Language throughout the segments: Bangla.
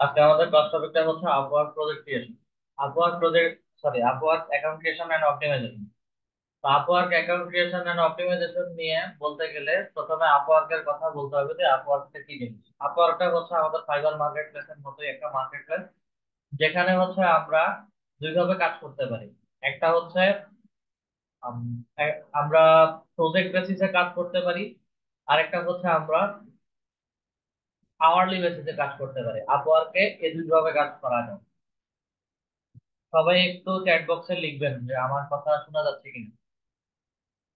আজকে আমাদের ক্লাস টপিকটা হচ্ছে Upwork project creation. Upwork project sorry Upwork account creation and optimisation. তো Upwork account creation and optimisation নিয়ে বলতে গেলে প্রথমে আপওয়ার্কের কথা বলতে হবে যে আপওয়ার্কটা কি জিনিস। আপওয়ার্কটা হচ্ছে আমাদের ফাইবার মার্কেট প্লেসের মতোই একটা মার্কেট প্লেস, যেখানে হচ্ছে আমরা দুইভাবে কাজ করতে পারি। একটা হচ্ছে আমরা প্রজেক্ট বেসিসে কাজ করতে পারি, আরেকটা হচ্ছে আমরা আওয়ারলি বেসিসে কাজ করতে পারি। আপওয়ার্কে এই দুইভাবে কাজ করা যায়। সবাই একটু চ্যাট বক্সে লিখবেন যে আমার কথা শোনা যাচ্ছে কিনা,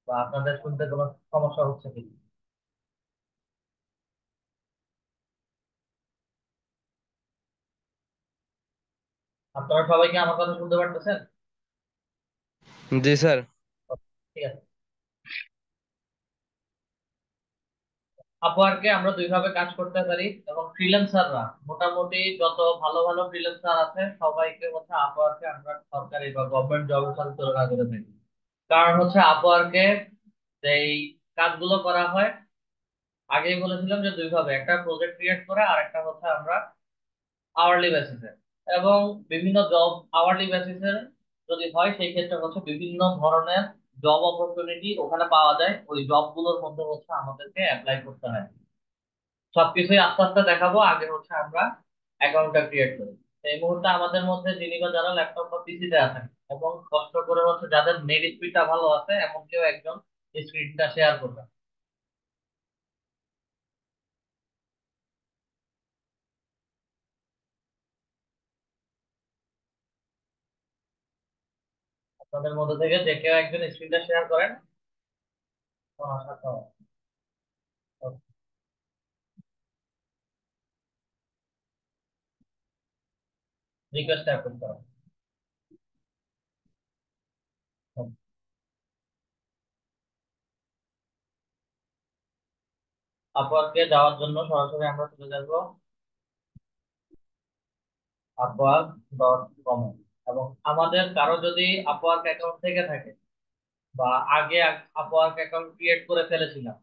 বা আপনাদের শুনতে কোনো সমস্যা হচ্ছে কিনা। আপনারা সবাই কি আমার কথা শুনতে পারতেছেন? জি স্যার। ঠিক আছে। আপওয়ার্কে আমরা দুইভাবে কাজ করতে পারি, এবং ফ্রিল্যান্সাররা মোটামুটি যত ভালো ভালো ফ্রিল্যান্সার আছে সবাইকে হচ্ছে আপওয়ার্কে আমরা সরকারি বা গভর্নমেন্ট জবের সাথে তুলনা করে থাকি। কারণ হচ্ছে আপওয়ার্কে যেই কাজগুলো করা হয়, আগেই বলেছিলাম যে দুইভাবে, একটা প্রজেক্ট ক্রিয়েট করে আর একটা হচ্ছে আমরা আওয়ারলি বেসিসে। এবং বিভিন্ন জব আওয়ারলি বেসিসে যদি হয় সেই ক্ষেত্রে হচ্ছে বিভিন্ন ধরনের জব অপরচুনিটি ওখানে পাওয়া যায়, ওই জবগুলোর মধ্যে হচ্ছে আমাদেরকে অ্যাপ্লাই করতে হয়। সবকিছুই আস্তে আস্তে দেখাবো, আগে হচ্ছে আমরা অ্যাকাউন্টটা ক্রিয়েট করি। তো এই মুহূর্তে আমাদের মধ্যে যিনি বা যারা ল্যাপটপ বা পিসিতে আছেন এবং কষ্ট করে হচ্ছে যাদের নেট স্পিডটা ভালো আছে এমন কেউ একজন স্ক্রিনটা শেয়ার করবে। আপনাদের মধ্যে থেকে যে কেউ একজন স্ক্রিনটা শেয়ার করেন। রিকোয়েস্ট অ্যাকসেপ্ট করো। আপওয়ার্কে যাওয়ার জন্য সরাসরি আমরা চলে যাবো আপওয়ার্ক ডট কম। এবং আমাদের কারো যদি আপওয়ার্ক অ্যাকাউন্ট থেকে থাকে, বা আগে আপওয়ার্ক অ্যাকাউন্ট ক্রিয়েট করে ফেলেছিলাম,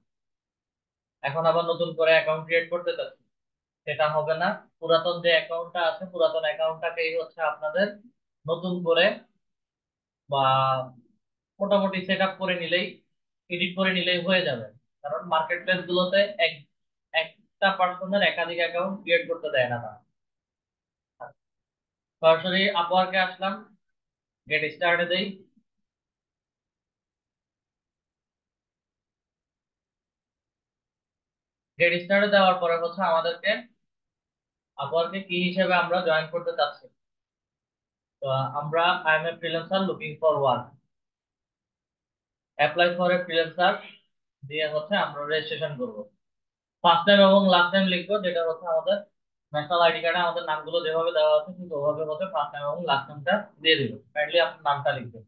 এখন আবার নতুন করে অ্যাকাউন্ট ক্রিয়েট করতে চাচ্ছি, সেটা হবে না। পুরাতন যে অ্যাকাউন্টটা আছে পুরাতন অ্যাকাউন্টটাকেই হচ্ছে আপনাদের নতুন করে বা মোটামুটি সেট আপ করে নিলেই, এডিট করে নিলেই হয়ে যাবে। কারণ মার্কেট প্লেস গুলোতে একটা পার্সনের একাধিক অ্যাকাউন্ট ক্রিয়েট করতে দেয় না তারা। সরাসরি আপওয়ার্কে আসলাম, গেট স্টার্টে দেই। গেট স্টার্টে দেওয়ার পরে হচ্ছে আমাদেরকে আপওয়ার্কে কি হিসেবে আমরা জয়েন করতে চাচ্ছি। তো আমরা I M a freelancer looking for work, apply for a freelancer দিয়ে হচ্ছে আমরা রেজিস্ট্রেশন করব। ফার্স্ট নেম এবং লাস্ট নেম লিখবো, যেটা হচ্ছে আমাদের ন্যাশনাল আইডি কার্ডে আমাদের নামগুলো যেভাবে দেওয়া আছে ঠিক ওভাবে হচ্ছে ফার্স্ট নেম এবং লাস্ট নেমটা দিয়ে দিব। কাইন্ডলি আপনার নামটা লিখবেন।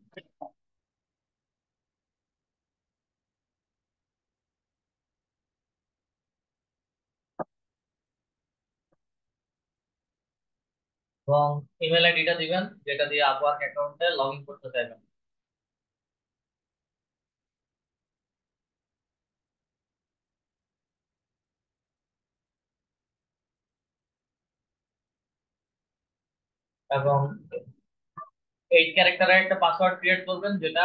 এবং ইমেল আইডিটা দিবেন যেটা দিয়ে আপওয়ার্ক অ্যাকাউন্টে লগ ইন করতে চাইবেন। এবং 8 ক্যারেক্টারের একটা পাসওয়ার্ড ক্রিয়েট করবেন, যেটা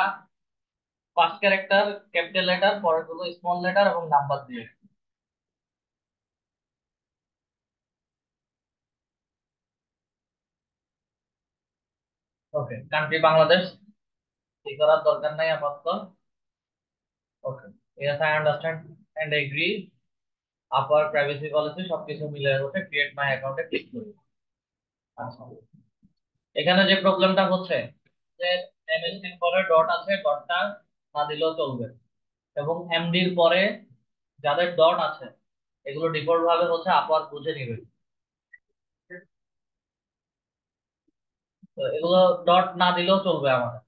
ফার্স্ট ক্যারেক্টার ক্যাপিটাল লেটার, পরের গুলো স্মল লেটার এবং নাম্বার দিয়ে। ওকে, কান্ট্রি বাংলাদেশ কি করার দরকার নাই আপাতত। Okay, yes I understand and agree. আপার প্রাইভেসি পলিসি সবকিছু মিলে হচ্ছে ক্রিয়েট মাই অ্যাকাউন্টে ক্লিক করি। আচ্ছা, এখানে যে প্রবলেমটা হচ্ছে যে এমএসসির পরে ডট আছে, ডটটা না দিলেও চলবে। এবং এমডির পরে যাদের ডট আছে এগুলো ডিফল্ট ভাবে হচ্ছে আপওয়ার্ক বুঝে নিবে। তো এগুলো ডট না দিলেও চলবে আমাদের।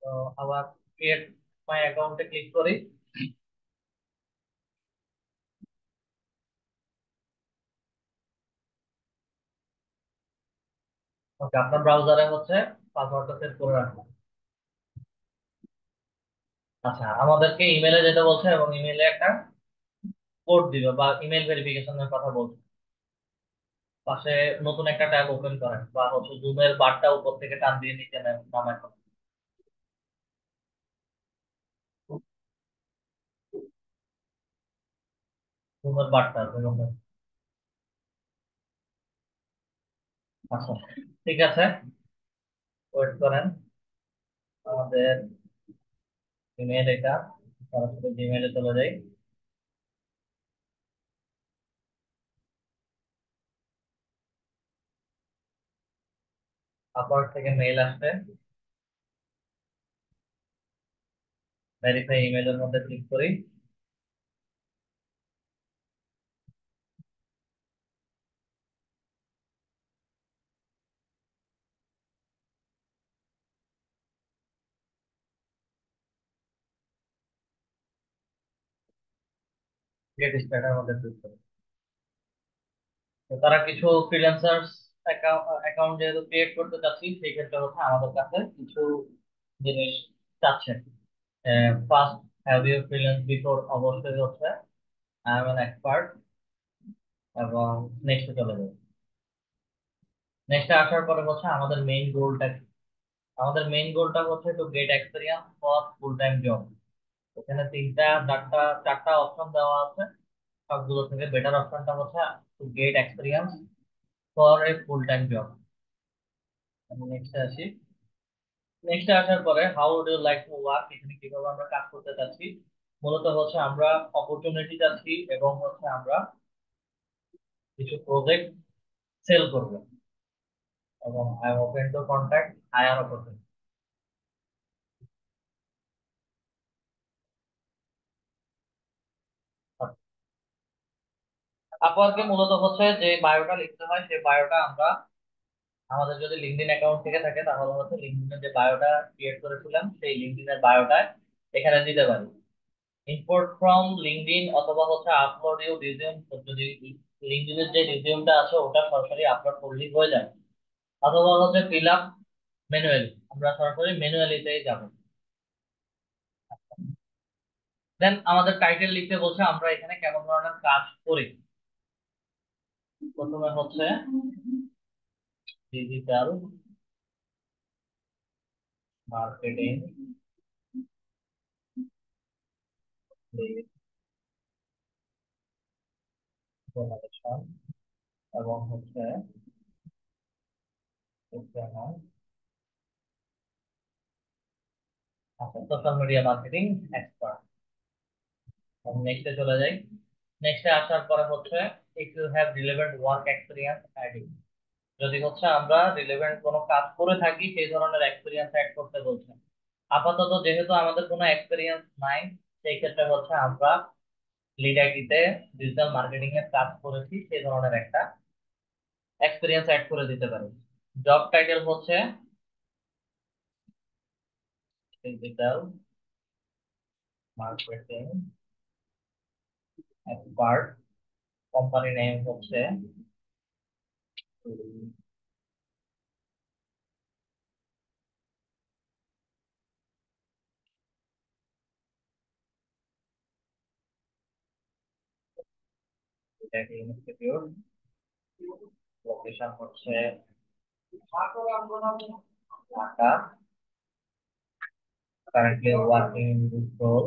তো আবার ক্রিয়েট মাই অ্যাকাউন্টে ক্লিক করি। ওকে, আপনার ব্রাউজারে হচ্ছে পাসওয়ার্ডটা সেট করে রাখুন। আচ্ছা, আমাদেরকে ইমেলে যেতে বলছে এবং ইমেলে একটা কোড দিবে বা ইমেল ভেরিফিকেশনের কথা বলছে। পাশে নতুন একটা ট্যাব ওপেন করেন, বা হচ্ছে জুমের বারটা উপর থেকে টান দিয়ে নিচে নামায় জুমের বারটা জুমের। আচ্ছা, ঠিক আছে, ওয়েট করেন। আমাদের ইমেল এটা, সরাসরি জিমেলে চলে যাই। আপওয়ার্ক থেকে মেইল আসবে, ভেরিফাই ইমেলের মধ্যে ক্লিক করি। গেট স্টার্টের মধ্যে ক্লিক করি। তো তারা কিছু ফ্রিল্যান্সার্স অ্যাকাউন্ট যেহেতু ক্রিয়েট করতে চাচ্ছি, সেই ক্ষেত্রে হচ্ছে আমাদের কাছে কিছু জিনিস চাচ্ছে। First, have you freelance before, অবশ্যই হচ্ছে আই এম অ্যান এক্সপার্ট, এবং নেক্সটে চলে যাবে। নেক্সটে আসার পরে হচ্ছে আমাদের মেইন গোলটা কি। আমাদের মেইন গোলটা হচ্ছে to get experience for full time job. এখানে তিনটা চারটা চারটা অপশন দেওয়া আছে। সবগুলো থেকে বেটার অপশনটা হচ্ছে to get experience for a full time job. আমি নেক্সটে আসি। নেক্সটে আসার পরে how would you like to work, এখানে কিভাবে আমরা কাজ করতে চাচ্ছি। মূলত হচ্ছে আমরা অপরচুনিটি চাচ্ছি, এবং হচ্ছে আমরা কিছু প্রজেক্ট সেল করব, এবং I am open to contract hire opportunity. আপওয়ার্কে মূলত হচ্ছে যে বায়োটা লিখতে হয়, সেই বায়োটা আমরা, আমাদের যদি লিঙ্কডইন অ্যাকাউন্ট থেকে থাকে তাহলে হচ্ছে লিঙ্কডইনের যে বায়োটা ক্রিয়েট করেছিলাম সেই লিঙ্কডইনের বায়োটা এখানে দিতে পারি। ইম্পোর্ট ফ্রম লিঙ্কডইন, অথবা হচ্ছে আপলোড ইউ রিজিউম, যদি লিঙ্কডইনের যে রিজিউমটা আছে ওটা সরাসরি আপলোড করলেই হয়ে যায়। অথবা হচ্ছে ফিল আপ ম্যানুয়ালি, আমরা সরাসরি ম্যানুয়ালিতেই যাব। দেন আমাদের টাইটেল লিখতে বলছে আমরা এখানে কেমন ধরনের কাজ করি। প্রথমে হচ্ছে ডিজিটাল মার্কেটিং ইনফরমেশন, এবং হচ্ছে সোশ্যাল মিডিয়া মার্কেটিং এক্সপার্ট। নেক্সটে চলে যাই। নেক্সটে আসার পরে হচ্ছে if you have relevant work experience add, যদি হচ্ছে আমরা রিলেভেন্ট কোনো কাজ করে থাকি সেই ধরনের এক্সপিরিয়েন্স অ্যাড করতে বলছেন। আপাতত যেহেতু আমাদের কোনো এক্সপিরিয়েন্স নাই, সেই ক্ষেত্রে হচ্ছে আমরা লিড আইটিতে ডিজিটাল মার্কেটিং এর কাজ করেছি সেই ধরনের একটা এক্সপিরিয়েন্স অ্যাড করে দিতে পারি। জব টাইটেল হচ্ছে digital marketing expert, company name হচ্ছে ইনস্টিটিউট, লোকেশন হচ্ছে Dhaka, currently working in this role,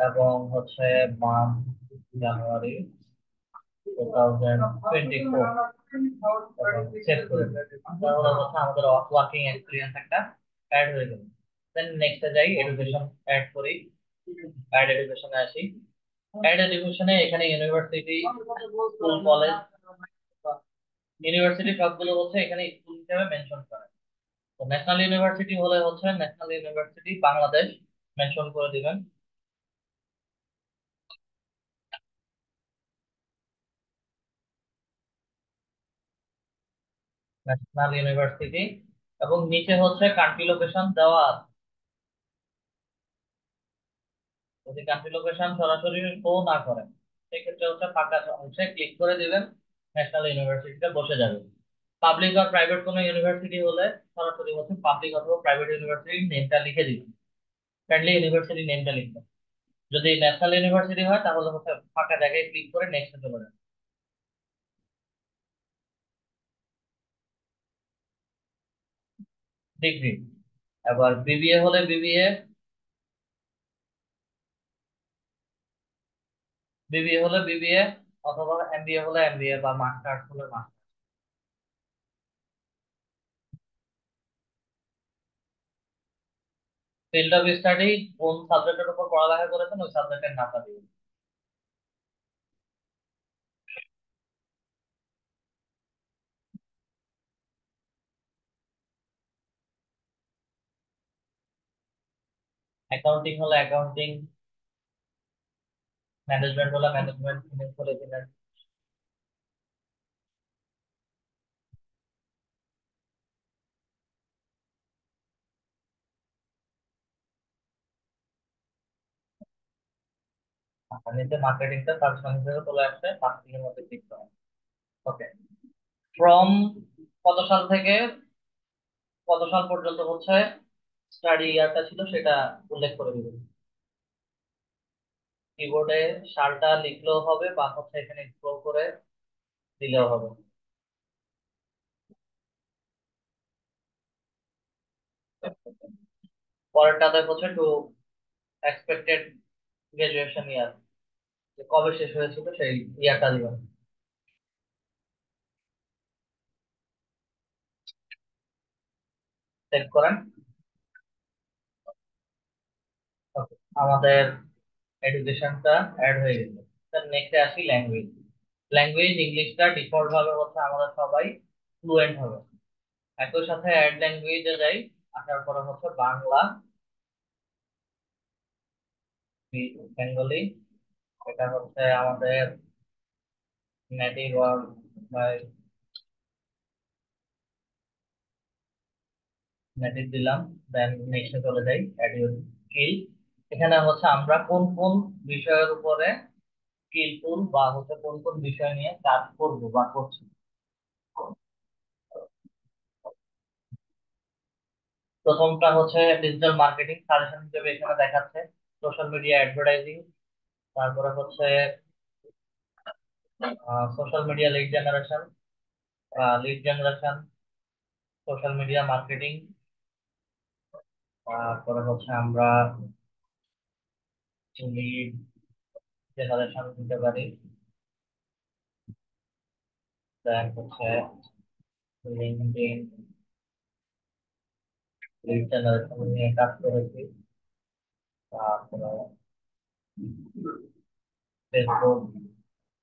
এবং হচ্ছে মান্থ জানুয়ারি 2024, এবং সেভ করে দিই। তাহলে হচ্ছে আমাদের ওয়ার্কিং এক্সপিরিয়েন্স একটা অ্যাড হয়ে গেল। দেন নেক্সটে যাই, এডুকেশন অ্যাড করি। অ্যাড এডুকেশনে আসি। অ্যাড এডুকেশনে এখানে ইউনিভার্সিটি, স্কুল, কলেজ, ইউনিভার্সিটি সবগুলো হচ্ছে এখানে স্কুল হিসেবে মেনশন করে। তো ন্যাশনাল ইউনিভার্সিটি হলে হচ্ছে ন্যাশনাল ইউনিভার্সিটি বাংলাদেশ মেনশন করে দিবেন। ন্যাশনাল ইউনিভার্সিটি, এবং নিচে হচ্ছে কান্ট্রি লোকেশন দেওয়া আছে। যদি কান্ট্রি লোকেশন সরাসরি শো না করে, সেক্ষেত্রে হচ্ছে ফাঁকা অংশে ক্লিক করে দিবেন, ন্যাশনাল ইউনিভার্সিটিতে বসে যাবে। পাবলিক আর প্রাইভেট কোনো ইউনিভার্সিটি হলে সরাসরি হচ্ছে পাবলিক অথবা প্রাইভেট ইউনিভার্সিটির নেমটা লিখে দিবেন, ফ্রেন্ডলি ইউনিভার্সিটি নেমটা লিখবেন। যদি ন্যাশনাল ইউনিভার্সিটি হয় তাহলে হচ্ছে ফাঁকা জায়গায় ক্লিক করে নেক্সটে চলে যাবে। ডিগ্রি। এবার বিবিএ হলে বিবিএ, বিবিএ হলে বিবিএ, অথবা এমবিএ হলে এমবিএ, বা মাস্টার্স হলে মাস্টার্স। ফিল্ড অফ স্টাডি কোন সাবজেক্টের উপর পড়ালেখা করেছেন ওই সাবজেক্টের নামটা দিবেন। অ্যাকাউন্টিং হলে অ্যাকাউন্টিং, ম্যানেজমেন্ট হলে ম্যানেজমেন্ট, ফিনান্স হলে ফিনান্স। আর নিচে মার্কেটিংটা তার সঙ্গে সঙ্গে চলে আসছে, 5 দিনের মধ্যে ঠিক করা। ওকে। ফ্রম কত সাল থেকে কত সাল পর্যন্ত হচ্ছে স্টাডি ইয়ারটা ছিল সেটা উল্লেখ করে দিবেন। কিবোর্ডে সালটা লিখলেও হবে, বা হচ্ছে এখানে স্ক্রল করে দিলেও হবে। পরেরটাতে হচ্ছে টু এক্সপেক্টেড গ্রাজুয়েশন ইয়ার, যে কবে শেষ হয়েছিল সেই ইয়ারটা দিবেন। চেক করেন। Okay, আমাদের এডুকেশনটা অ্যাড হয়ে গেছে। নেক্সটে আসি ল্যাঙ্গুয়েজ। ল্যাঙ্গুয়েজ ইংলিশটা ডিফল্ট ভাবে হচ্ছে আমাদের সবাই ফ্লুয়েন্ট হবে। একই সাথে অ্যাড ল্যাঙ্গুয়েজে যাই, আসার পরে হচ্ছে বাংলা, বেঙ্গলি। এটা হচ্ছে আমাদের নেটিভ বা নেটিভ দিলাম। দেন নেক্সটে চলে যাই অ্যাড ইউর স্কিল। এখানে হচ্ছে আমরা কোন কোন বিষয়ের উপরে স্কিলফুল, বা হচ্ছে কোন কোন বিষয় নিয়ে কাজ করব বা করছি। প্রথমটা হচ্ছে ডিজিটাল মার্কেটিং, সাজেশন হিসেবে এখানে দেখাচ্ছে সোশ্যাল মিডিয়া অ্যাডভার্টাইজিং। তারপরে হচ্ছে social media lead generation, social media marketing. তারপরে হচ্ছে আমরা লিড জেনারেশন দিতে পারি। দেন হচ্ছে লিঙ্কডইন লিড জেনারেশন নিয়ে কাজ করেছি। তারপরে ফেসবুক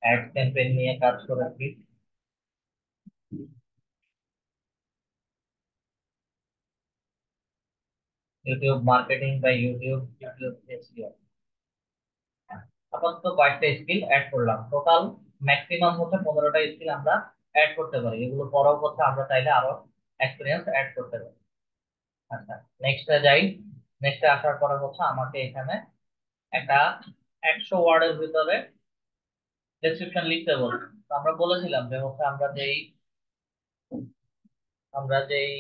অ্যাড ক্যাম্পেইন নিয়ে কাজ করেছি। ইউটিউব মার্কেটিং বা ইউটিউব ইউটিউব এসইও। আপাতত কয়েকটা স্কিল অ্যাড করলাম, টোটাল ম্যাক্সিমাম হচ্ছে 15টা স্কিল আমরা অ্যাড করতে পারি। এগুলো পরেও হচ্ছে আমরা চাইলে আরো এক্সপিরিয়েন্স অ্যাড করতে পারি। আচ্ছা, নেক্সটে যাই। নেক্সটে আসার পরে হচ্ছে আমাকে এখানে একটা 100 ওয়ার্ডের ভিতরে ডেসক্রিপশন লিখতে বলবো। তো আমরা বলেছিলাম যে হচ্ছে আমরা যেই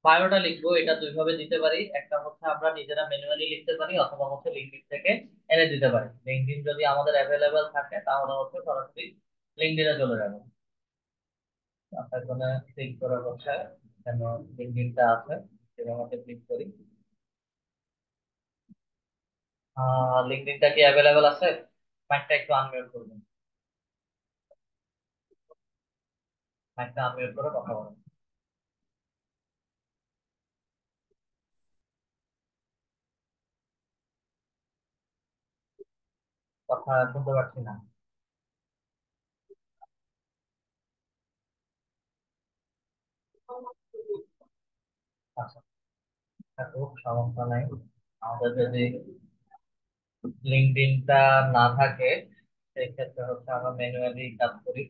বায়োটা লিখবো এটা দুই ভাবে দিতে পারি। একটা হচ্ছে আমরা নিজেরা ম্যানুয়ালি লিখতে পারি, অথবা হচ্ছে লিঙ্কডিন থেকে এনে দিতে পারি। লিঙ্কডিন যদি আমাদের অ্যাভেলেবেল থাকে তাহলে হচ্ছে সরাসরি লিঙ্কডিনে চলে যাবে। আপনার জন্য ক্লিক করে হচ্ছে কেন লিঙ্কডিনটা আছে সেটাতে ক্লিক করি। লিঙ্কডিনটা কি অ্যাভেলেবেল আছে? মাইকটা একটু আনমিউট করবেন। মাইকটা আনমিউট করে কথা বলেন। কথা শুনতে পাচ্ছি না। আচ্ছা, থাকুক, সমস্যা নাই। আমাদের যদি লিঙ্কডিনটা না থাকে সেক্ষেত্রে হচ্ছে আমরা ম্যানুয়ালি কাজ করি।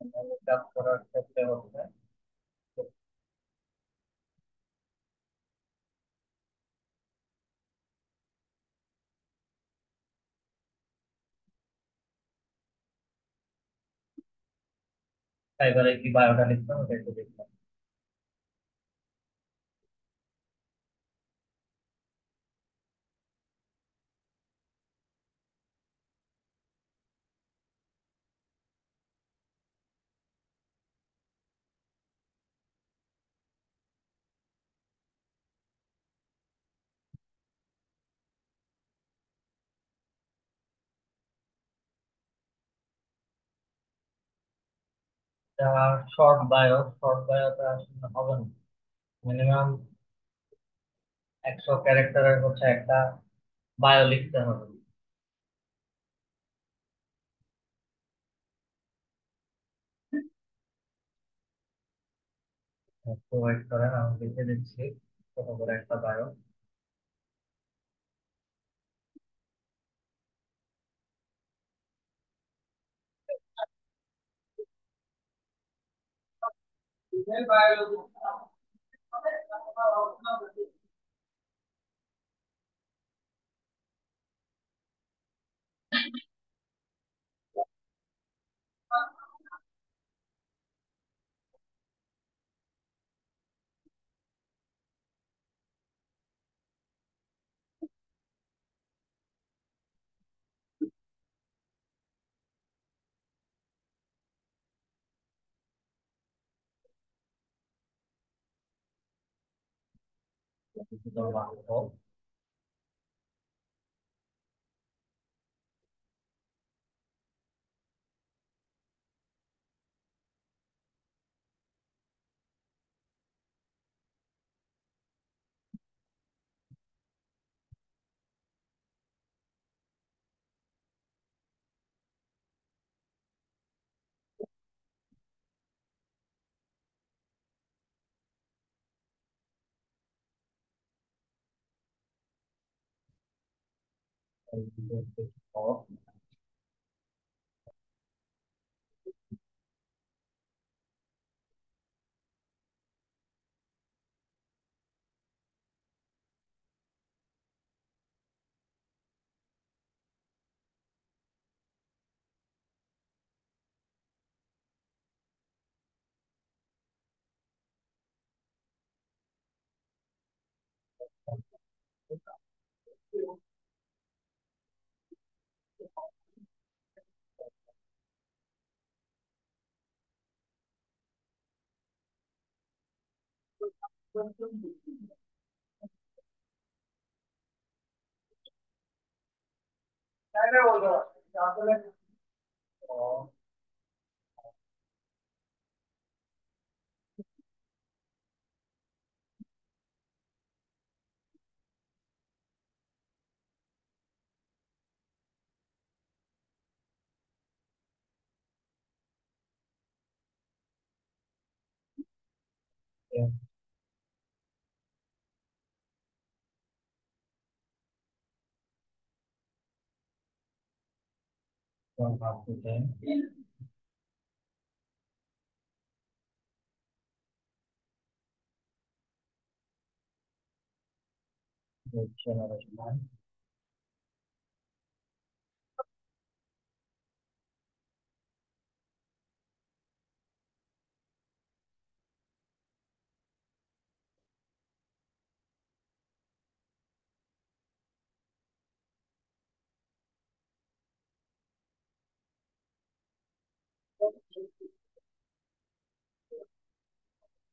ম্যানুয়ালি কাজ করার ক্ষেত্রে হচ্ছে এবারে কি বায়োটা লিখতাম ওটা একটু দেখলাম। শর্ট বায়োতে আসলে হবে না। মিনিমাম 100 ক্যারেক্টারের হচ্ছে একটা বায়ো লিখতে হবে। একটু ওয়েট করেন, আমি লিখে দিচ্ছি ছোট করে একটা বায়ো।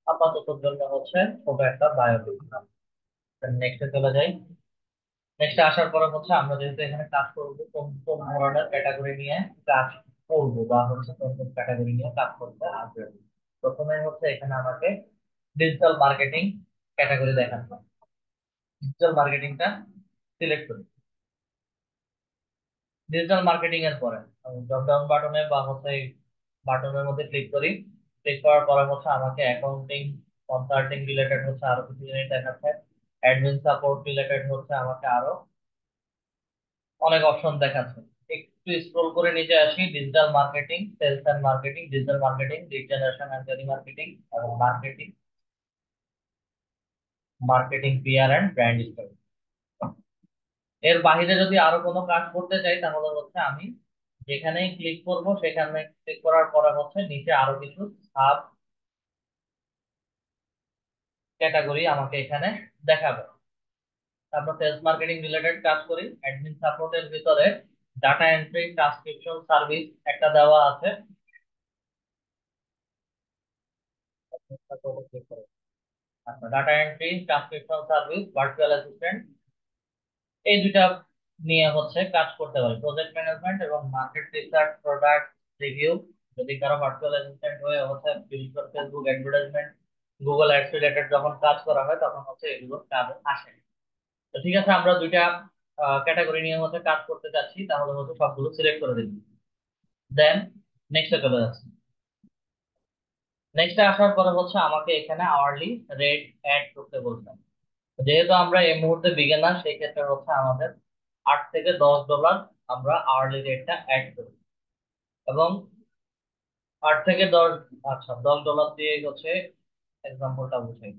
আপাতত জন্য হচ্ছে ছোট একটা বায়ো লিখলাম। নেক্সটে চলে যাই। নেক্সটে আসার পরে হচ্ছে আমরা যেহেতু এখানে কাজ করবো, কোন কোন ধরনের ক্যাটাগরি নিয়ে কাজ করবো বা হচ্ছে কোন কোন ক্যাটাগরি নিয়ে কাজ করতে আগ্রহী। প্রথমে হচ্ছে এখানে আমাকে ডিজিটাল মার্কেটিং ক্যাটাগরি দেখাতে হবে। ডিজিটাল মার্কেটিংটা সিলেক্ট করি। ডিজিটাল মার্কেটিং এর পরে ড্রপ ডাউন বাটনে বা হচ্ছে বাটনের মধ্যে ক্লিক করি। ক্লিক করার পরে হচ্ছে আমাকে অ্যাকাউন্টিং, কনসাল্টিং রিলেটেড হচ্ছে আরো কিছু জিনিস দেখাচ্ছে। অ্যাডমিন সাপোর্ট রিলেটেড হচ্ছে আমাকে আরো অনেক অপশন দেখাচ্ছে। একটু স্ক্রল করে নিচে আসি, digital marketing, sales and marketing, digital marketing, lead generation and telemarketing, এবং marketing, marketing PR and brand story. এর বাইরে যদি আরো কোনো কাজ করতে চাই তাহলে হচ্ছে আমি যেখানেই ক্লিক করব, সেখানে ক্লিক করার পরে হচ্ছে নিচে আরো কিছু সাব ক্যাটাগরি আমাকে এখানে দেখাবে। তারপর সেলস মার্কেটিং রিলেটেড কাজ করি, অ্যাডমিন সাপোর্টের ভিতরে ডাটা এন্ট্রি, ট্রান্সক্রিপশন সার্ভিস একটা দেওয়া আছে। আচ্ছা, data entry, transcription service, virtual assistant, এই দুইটা নিয়ে হচ্ছে কাজ করতে পারি। প্রজেক্ট ম্যানেজমেন্ট এবং মার্কেট রিসার্চ, প্রোডাক্ট রিভিউ, যদি কারো ভার্চুয়াল অ্যাসিস্ট্যান্ট হয়ে হচ্ছে বিশেষ করে Facebook advertisement, Google ads related যখন কাজ করা হয় তখন হচ্ছে এগুলো কাজ আসে। তো ঠিক আছে, আমরা দুইটা ক্যাটাগরি নিয়ে হচ্ছে কাজ করতে চাচ্ছি, তাহলে হচ্ছে সবগুলো সিলেক্ট করে দিন। দেন নেক্সটে চলে যাচ্ছি। নেক্সটে আসার পরে হচ্ছে আমাকে এখানে আওয়ারলি রেট অ্যাড করতে বলছেন। যেহেতু আমরা এই মুহূর্তে বিগিনার, সেই ক্ষেত্রে হচ্ছে আমাদের $8 থেকে $10 আমরা আওয়ারলি রেটটা অ্যাড করি। এবং 8 থেকে 10, আচ্ছা $10 দিয়ে হচ্ছে এক্সাম্পলটা বুঝাই।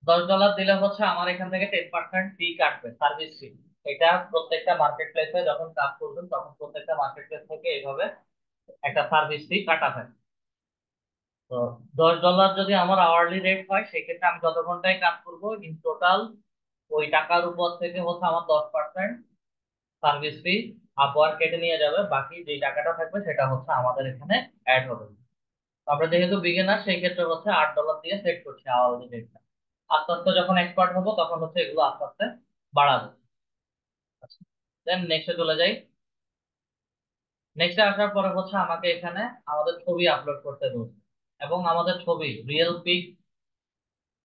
$10 দিলে হচ্ছে আমার এখান থেকে 10% ফি কাটবে, সার্ভিস ফি। এটা প্রত্যেকটা মার্কেট প্লেসে যখন কাজ করবেন তখন প্রত্যেকটা মার্কেট প্লেস থেকে এইভাবে একটা সার্ভিস ফি কাটা হয়। তো $10 যদি আমার আওয়ারলি রেট হয়, সেক্ষেত্রে আমি যত ঘন্টায় কাজ করবো ইন টোটাল ওই টাকার উপর থেকে হচ্ছে আমার 10% সার্ভিস ফি আপওয়ার্ক কেটে নিয়ে যাবে, বাকি যে টাকাটা থাকবে সেটা হচ্ছে আমাদের এখানে অ্যাড হবে। তো আমরা যেহেতু বিগিনার, সেই ক্ষেত্রে হচ্ছে $8 দিয়ে সেট করছি আওয়ারলি রেটটা। আস্তে আস্তে যখন এক্সপার্ট হবো তখন হচ্ছে এগুলো আস্তে আস্তে বাড়াবো। দেন নেক্সটে চলে যাই। নেক্সটে আসার পরে হচ্ছে আমাকে এখানে আমাদের ছবি আপলোড করতে বলছে, এবং আমাদের ছবি রিয়েল পিক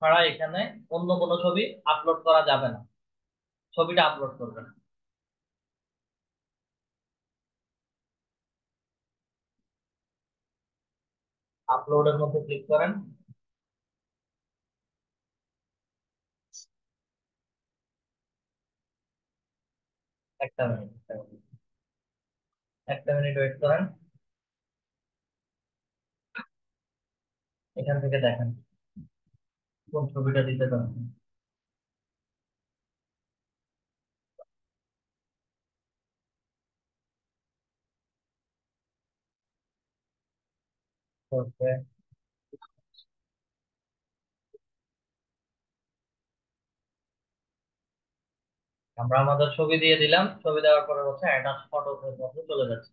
ছাড়া এখানে অন্য কোনো ছবি আপলোড করা যাবে না, ছবিটা আপলোড করবে না। আপলোডের মধ্যে ক্লিক করেন। একটা মিনিট, একটা মিনিট ওয়েট করেন। এখান থেকে দেখেন কোন ছবিটা দিতে চাচ্ছেন। ওকে, আমরা আমাদের ছবি দিয়ে দিলাম, ছবি দেওয়ার পরে হচ্ছে অ্যাটাচ ফটো মধ্যে চলে যাচ্ছে।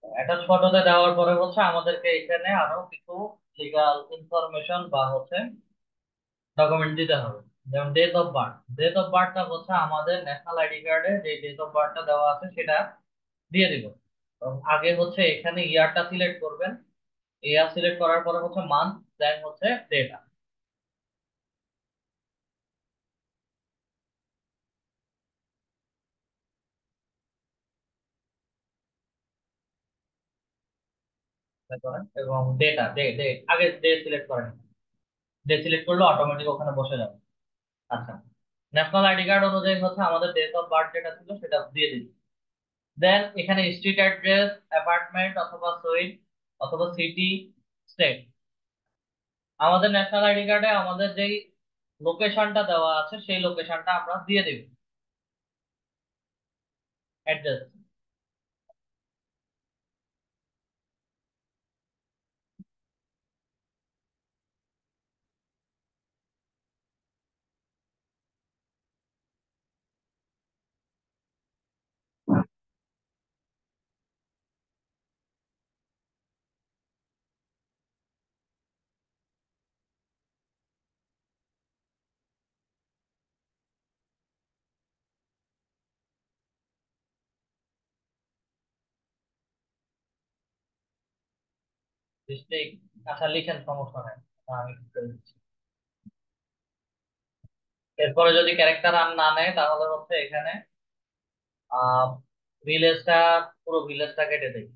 অ্যাটাচ ফটোতে দেওয়ার পরে হচ্ছে আমাদেরকে এখানে আরো কিছু লিগাল ইনফরমেশন বা হচ্ছে ডকুমেন্ট দিতে হবে। যেমন date of birth. Date of বার্থটা হচ্ছে আমাদের ন্যাশনাল আইডি কার্ডে যে ডেট অফ বার্থটা দেওয়া আছে সেটা দিয়ে দিব। এবং আগে হচ্ছে এখানে ইয়ারটা সিলেক্ট করবেন, ইয়ার সিলেক্ট করার পরে হচ্ছে মান্থ, দেন হচ্ছে ডেটা। করেন এবং ডেটা ডে ডে আগে ডে সিলেক্ট করেন। ডে সিলেক্ট করলে অটোমেটিক ওখানে বসে যাবে। আচ্ছা, ন্যাশনাল আইডি কার্ড অনুযায়ী হচ্ছে আমাদের ডেট অফ বার্থ যেটা ছিল সেটা দিয়ে দিন। দেন এখানে স্ট্রিট অ্যাড্রেস, অ্যাপার্টমেন্ট অথবা সুইট অথবা সিটি, স্টেট। আমাদের ন্যাশনাল আইডি কার্ডে আমাদের যেই লোকেশনটা দেওয়া আছে সেই লোকেশনটা আমরা দিয়ে দিব, অ্যাড্রেস। ডিস্ট্রিক্ট, আচ্ছা লিখেন, সমস্যা নাই। আমি ঠিক করে দিচ্ছি। এরপরে যদি ক্যারেক্টার আর না নেয় তাহলে হচ্ছে এখানে আহ ভিলেজটা, পুরো ভিলেজটা কেটে দেয়।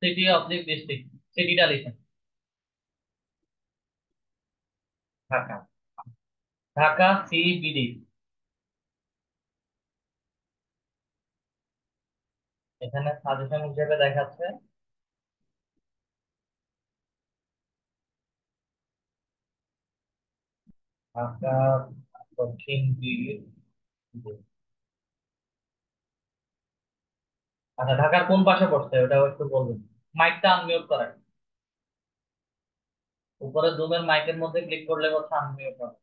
সিটি অফ দি ডিস্ট্রিক্ট, সিটিটা লিখেন ঢাকা। ঢাকা সিবিডি। এখানে সাজেশন হিসেবে দেখাচ্ছে ঢাকা দক্ষিণ দিক। আচ্ছা, ঢাকার কোন পাশে পড়ছে ওটাও একটু বলবেন। মাইকটা আনমিউট করেন। উপরে জুমের মাইকের মধ্যে ক্লিক করলে হচ্ছে আনমিউট হবে।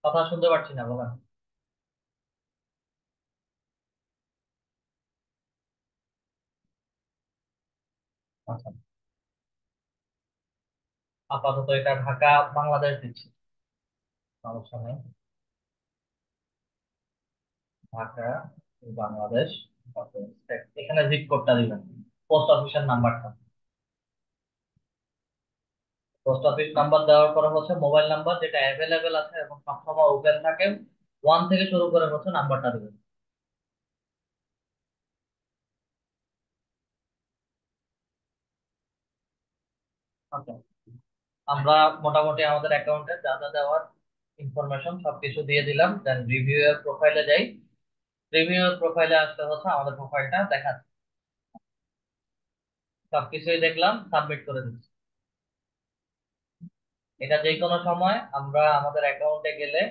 কথা শুনতে পাচ্ছি না, বলেন। আচ্ছা, আপাতত এটা ঢাকা বাংলাদেশ দিচ্ছি, সমস্যা নেই। ঢাকা বাংলাদেশ। ওকে, এখানে জিপ কোডটা দিবেন, পোস্ট অফিসের নাম্বারটা। পোস্ট অফিস নাম্বার দেওয়ার পরে হচ্ছে মোবাইল নাম্বার যেটা অ্যাভেলেবেল আছে এবং সবসময় ওপেন থাকে, 1 থেকে শুরু করে হচ্ছে নাম্বারটা দিবেন। ওকে, আমরা মোটামুটি আমাদের অ্যাকাউন্টে যা যা দেওয়ার ইনফরমেশন সবকিছু দিয়ে দিলাম, দেন রিভিউ এর প্রোফাইলে যাই। রিভিউ এর প্রোফাইলে আসতে হচ্ছে আমাদের প্রোফাইলটা দেখাচ্ছে, সবকিছুই দেখলাম, সাবমিট করে দিচ্ছি। এটা যে কোনো সময় আমরা আমাদের অ্যাকাউন্টে গেলে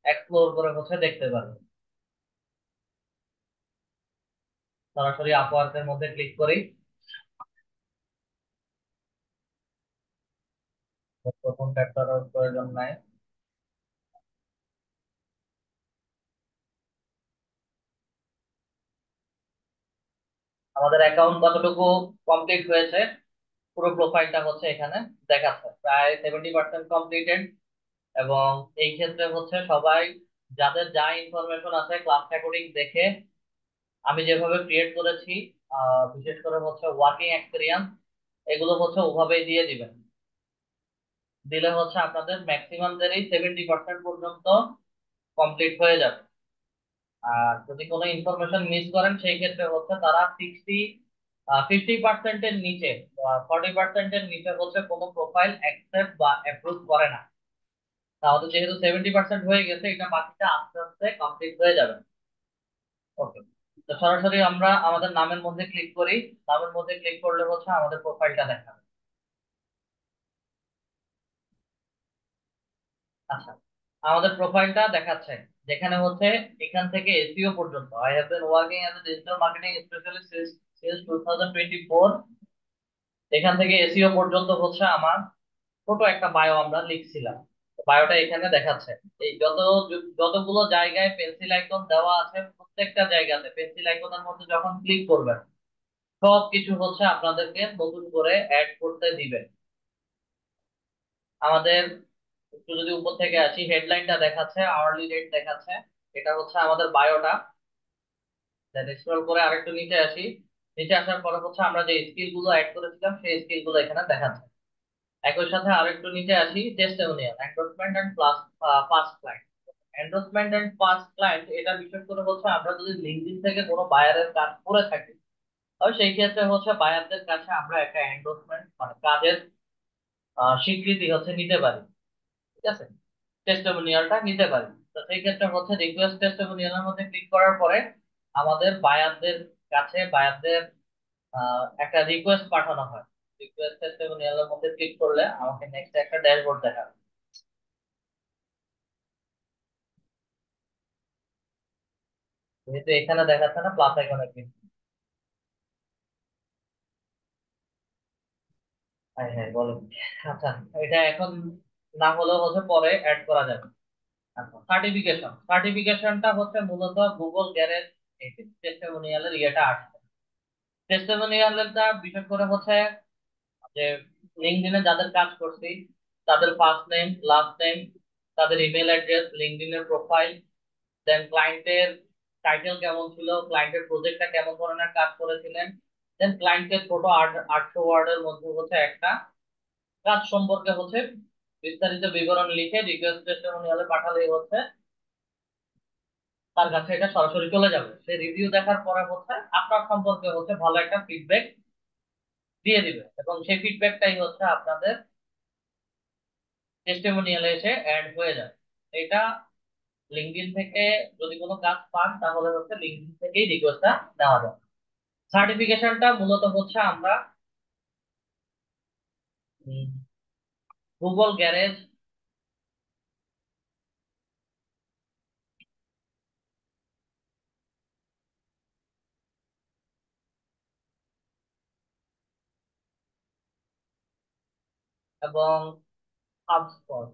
এক্সপ্লোর করে হচ্ছে দেখতে পারবো। সরাসরি আপওয়ার্কের মধ্যে ক্লিক করি। প্রথম ট্যাগ করার প্রয়োজন নাই। আমাদের অ্যাকাউন্ট কতটুকু কমপ্লিট হয়েছে, পুরো প্রোফাইলটা হচ্ছে এখানে দেখাচ্ছে, প্রায় 70% কমপ্লিটেড। এবং এই ক্ষেত্রে হচ্ছে সবাই যাদের যা ইনফরমেশন আছে ক্লাস রেকর্ডিং দেখে আমি যেভাবে ক্রিয়েট করেছি, বিশেষ করে হচ্ছে ওয়ার্কিং এক্সপিরিয়েন্স, এগুলো হচ্ছে ওভাবেই দিয়ে দিবেন। দিলে হচ্ছে আপনাদের ম্যাক্সিমাম দেরই 70% পর্যন্ত কমপ্লিট হয়ে যাবে। আর যদি কোনো ইনফরমেশন মিস করেন সেই ক্ষেত্রে হচ্ছে তারা 50% নিচে, 40% নিচে হচ্ছে কোনো প্রোফাইল অ্যাকসেপ্ট বা অ্যাপ্রুভ করে না। তাহলে যেহেতু 70% হয়ে গেছে, এটা বাকিটা আস্তে আস্তে কমপ্লিট হয়ে যাবে। ওকে, তো সরাসরি আমরা আমাদের নামের মধ্যে ক্লিক করি। নামের মধ্যে ক্লিক করলে হচ্ছে আমাদের প্রোফাইলটা দেখাবে। আচ্ছা, আমাদের প্রোফাইলটা দেখাচ্ছে, যেখানে হচ্ছে এখান থেকে এসইও পর্যন্ত, I have been working as a digital marketing specialist since 2024। এখান থেকে এসইও পর্যন্ত হচ্ছে আমার ছোট একটা বায়ো আমরা লিখছিলাম। বায়োটা এখানে দেখাচ্ছে। এই যতগুলো জায়গায় পেন্সিল আইকন দেওয়া আছে, প্রত্যেকটা জায়গাতে পেন্সিল আইকনের মধ্যে যখন ক্লিক করবেন সব কিছু হচ্ছে আপনাদেরকে নতুন করে অ্যাড করতে দিবে। আমাদের একটু যদি উপর থেকে আসি, হেডলাইনটা দেখাচ্ছে, আওয়ারলি রেট দেখাচ্ছে, এটা হচ্ছে আমাদের বায়োটা। দেন স্ক্রল করে আরেকটু নিচে আসি। নিচে আসার পরে হচ্ছে আমরা যে স্কিল গুলো অ্যাড করেছিলাম সেই স্কিল গুলো এখানে দেখাচ্ছে। একই সাথে আরেকটু নিচে আসি, testimonial, endorsement and plus past client. Endorsement and past client এটা বিশেষ করে হচ্ছে আমরা যদি লিঙ্কডইন থেকে কোনো বায়ারের কাজ করে থাকি, তবে সেই ক্ষেত্রে হচ্ছে বায়ারদের কাছে আমরা একটা এন্ডোর্সমেন্ট মানে কাজের স্বীকৃতি হচ্ছে নিতে পারি। ঠিক আছে, টেস্টিমোনিয়ালটা নিতে পারি। তো সেই ক্ষেত্রে হচ্ছে রিকোয়েস্ট টেস্টিমোনিয়ালের মধ্যে ক্লিক করার পরে আমাদের বায়ারদের কাছে বায়ারদের একটা রিকোয়েস্ট পাঠানো হয়। রিকোয়েস্ট টেস্টিমোনিয়ালের মধ্যে ক্লিক করলে আমাকে নেক্সট একটা ড্যাশবোর্ড দেখাবে। যেহেতু এখানে দেখাচ্ছে না, প্লাস আইকনে ক্লিক। হ্যাঁ হ্যাঁ, বলো। আচ্ছা, এটা এখন না হলেও হচ্ছে পরে অ্যাড করা যাবে। আচ্ছা, সার্টিফিকেশনটা হচ্ছে মূলত গুগল গ্যারেজ এই টেস্টিমোনিয়ালের ইয়েটা আসছে। টেস্টিমোনিয়ালটা বিশেষ করে হচ্ছে যে লিঙ্কডইনে যাদের কাজ করছি তাদের ফার্স্ট নেম, লাস্ট নেম, তাদের ইমেল অ্যাড্রেস, লিঙ্কডইনের প্রোফাইল, দেন ক্লায়েন্টের টাইটেল কেমন ছিল, ক্লায়েন্টের প্রজেক্টটা কেমন ধরনের কাজ করেছিলেন, দেন ক্লায়েন্টের ছোট 800 ওয়ার্ডের মধ্যে হচ্ছে একটা কাজ সম্পর্কে হচ্ছে বিস্তারিত বিবরণ লিখে রিকোয়েস্ট টেস্টিমোনিয়ালে পাঠালেই হচ্ছে তার কাছে এটা সরাসরি চলে যাবে। সে রিভিউ দেখার পরে হচ্ছে আপনার সম্পর্কে হচ্ছে ভালো একটা ফিডব্যাক দিয়ে দিবে, এবং সেই ফিডব্যাকটাই হচ্ছে আপনাদের টেস্টিমোনিয়ালে এসে অ্যাড হয়ে যায়। এটা লিঙ্কডইন থেকে যদি কোনো কাজ পান তাহলে হচ্ছে লিঙ্কডইন থেকেই রিকোয়েস্টটা নেওয়া যায়। সার্টিফিকেশনটা মূলত হচ্ছে আমরা গুগল গ্যারেজ এবং হাবস্পট,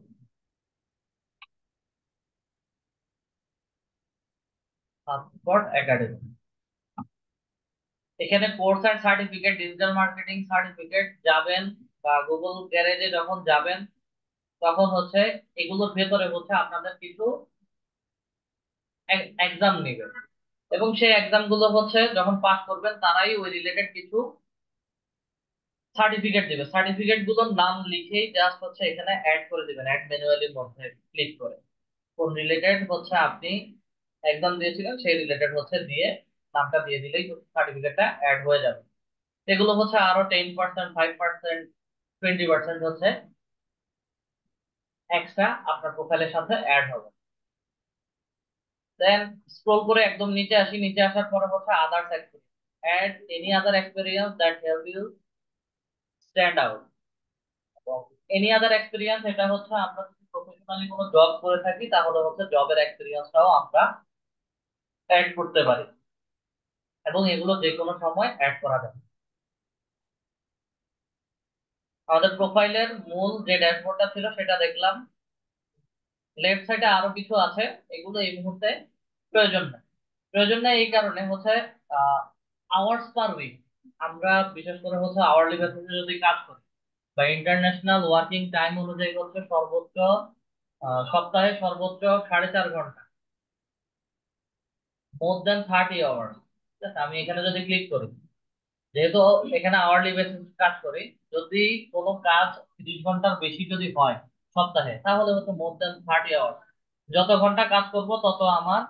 হাবস্পট একাডেমি, এখানে course and certificate, digital marketing certificate যাবেন বা গুগল গ্যারেজে যখন যাবেন তখন হচ্ছে এগুলোর ভেতরে হচ্ছে আপনাদের কিছু এক্সাম নেবে, এবং সেই এক্সাম গুলো হচ্ছে যখন পাস করবেন তারাই ওই রিলেটেড কিছু সার্টিফিকেট দিবে। সার্টিফিকেট গুলোর নাম লিখেই জাস্ট হচ্ছে এখানে অ্যাড করে দিবেন, অ্যাড ম্যানুয়ালির মধ্যে ক্লিক করে কোন রিলেটেড হচ্ছে আপনি এক্সাম দিয়েছিলেন সেই রিলেটেড হচ্ছে দিয়ে নামটা দিয়ে দিলেই সার্টিফিকেটটা অ্যাড হয়ে যাবে। এগুলো হচ্ছে আরো 10%, 5%, 20% হচ্ছে এক্সট্রা আপনার প্রোফাইলের সাথে অ্যাড হবে। দেন স্ক্রল করে একদম নিচে আসি, নিচে আসার পরে হচ্ছে others experience, add any other experience that help you stand out. Any other experience এটা হচ্ছে আমরা যদি প্রফেশনালি কোনো জব করে থাকি তাহলে হচ্ছে জবের এক্সপিরিয়েন্সটাও আমরা অ্যাড করতে পারি, এবং এগুলো যে কোনো সময় অ্যাড করা যাবে। আমাদের প্রোফাইলের মূল যে ড্যাশবোর্ডটা ছিল সেটা দেখলাম। লেফট সাইডে আরো কিছু আছে, এগুলো এই মুহূর্তে প্রয়োজন নেই। প্রয়োজন নেই এই কারণে হচ্ছে আওয়ার্স পার উইক, আমরা বিশেষ করে হচ্ছে আওয়ারলি বেসিসে যদি কাজ করি বা ইন্টারন্যাশনাল ওয়ার্কিং টাইম অনুযায়ী হচ্ছে সর্বোচ্চ সপ্তাহে সর্বোচ্চ 4.5 ঘন্টা, মোর দেন 30 আওয়ার্স। আমি এখানে যদি ক্লিক করি, যেহেতু এখানে আওয়ারলি বেসিস কাজ করি, যদি কোনো কাজ 30 ঘন্টার বেশি যদি হয় সপ্তাহে তাহলে হচ্ছে মোর দেন 30 আওয়ার্স। যত ঘন্টা কাজ করব তত আমার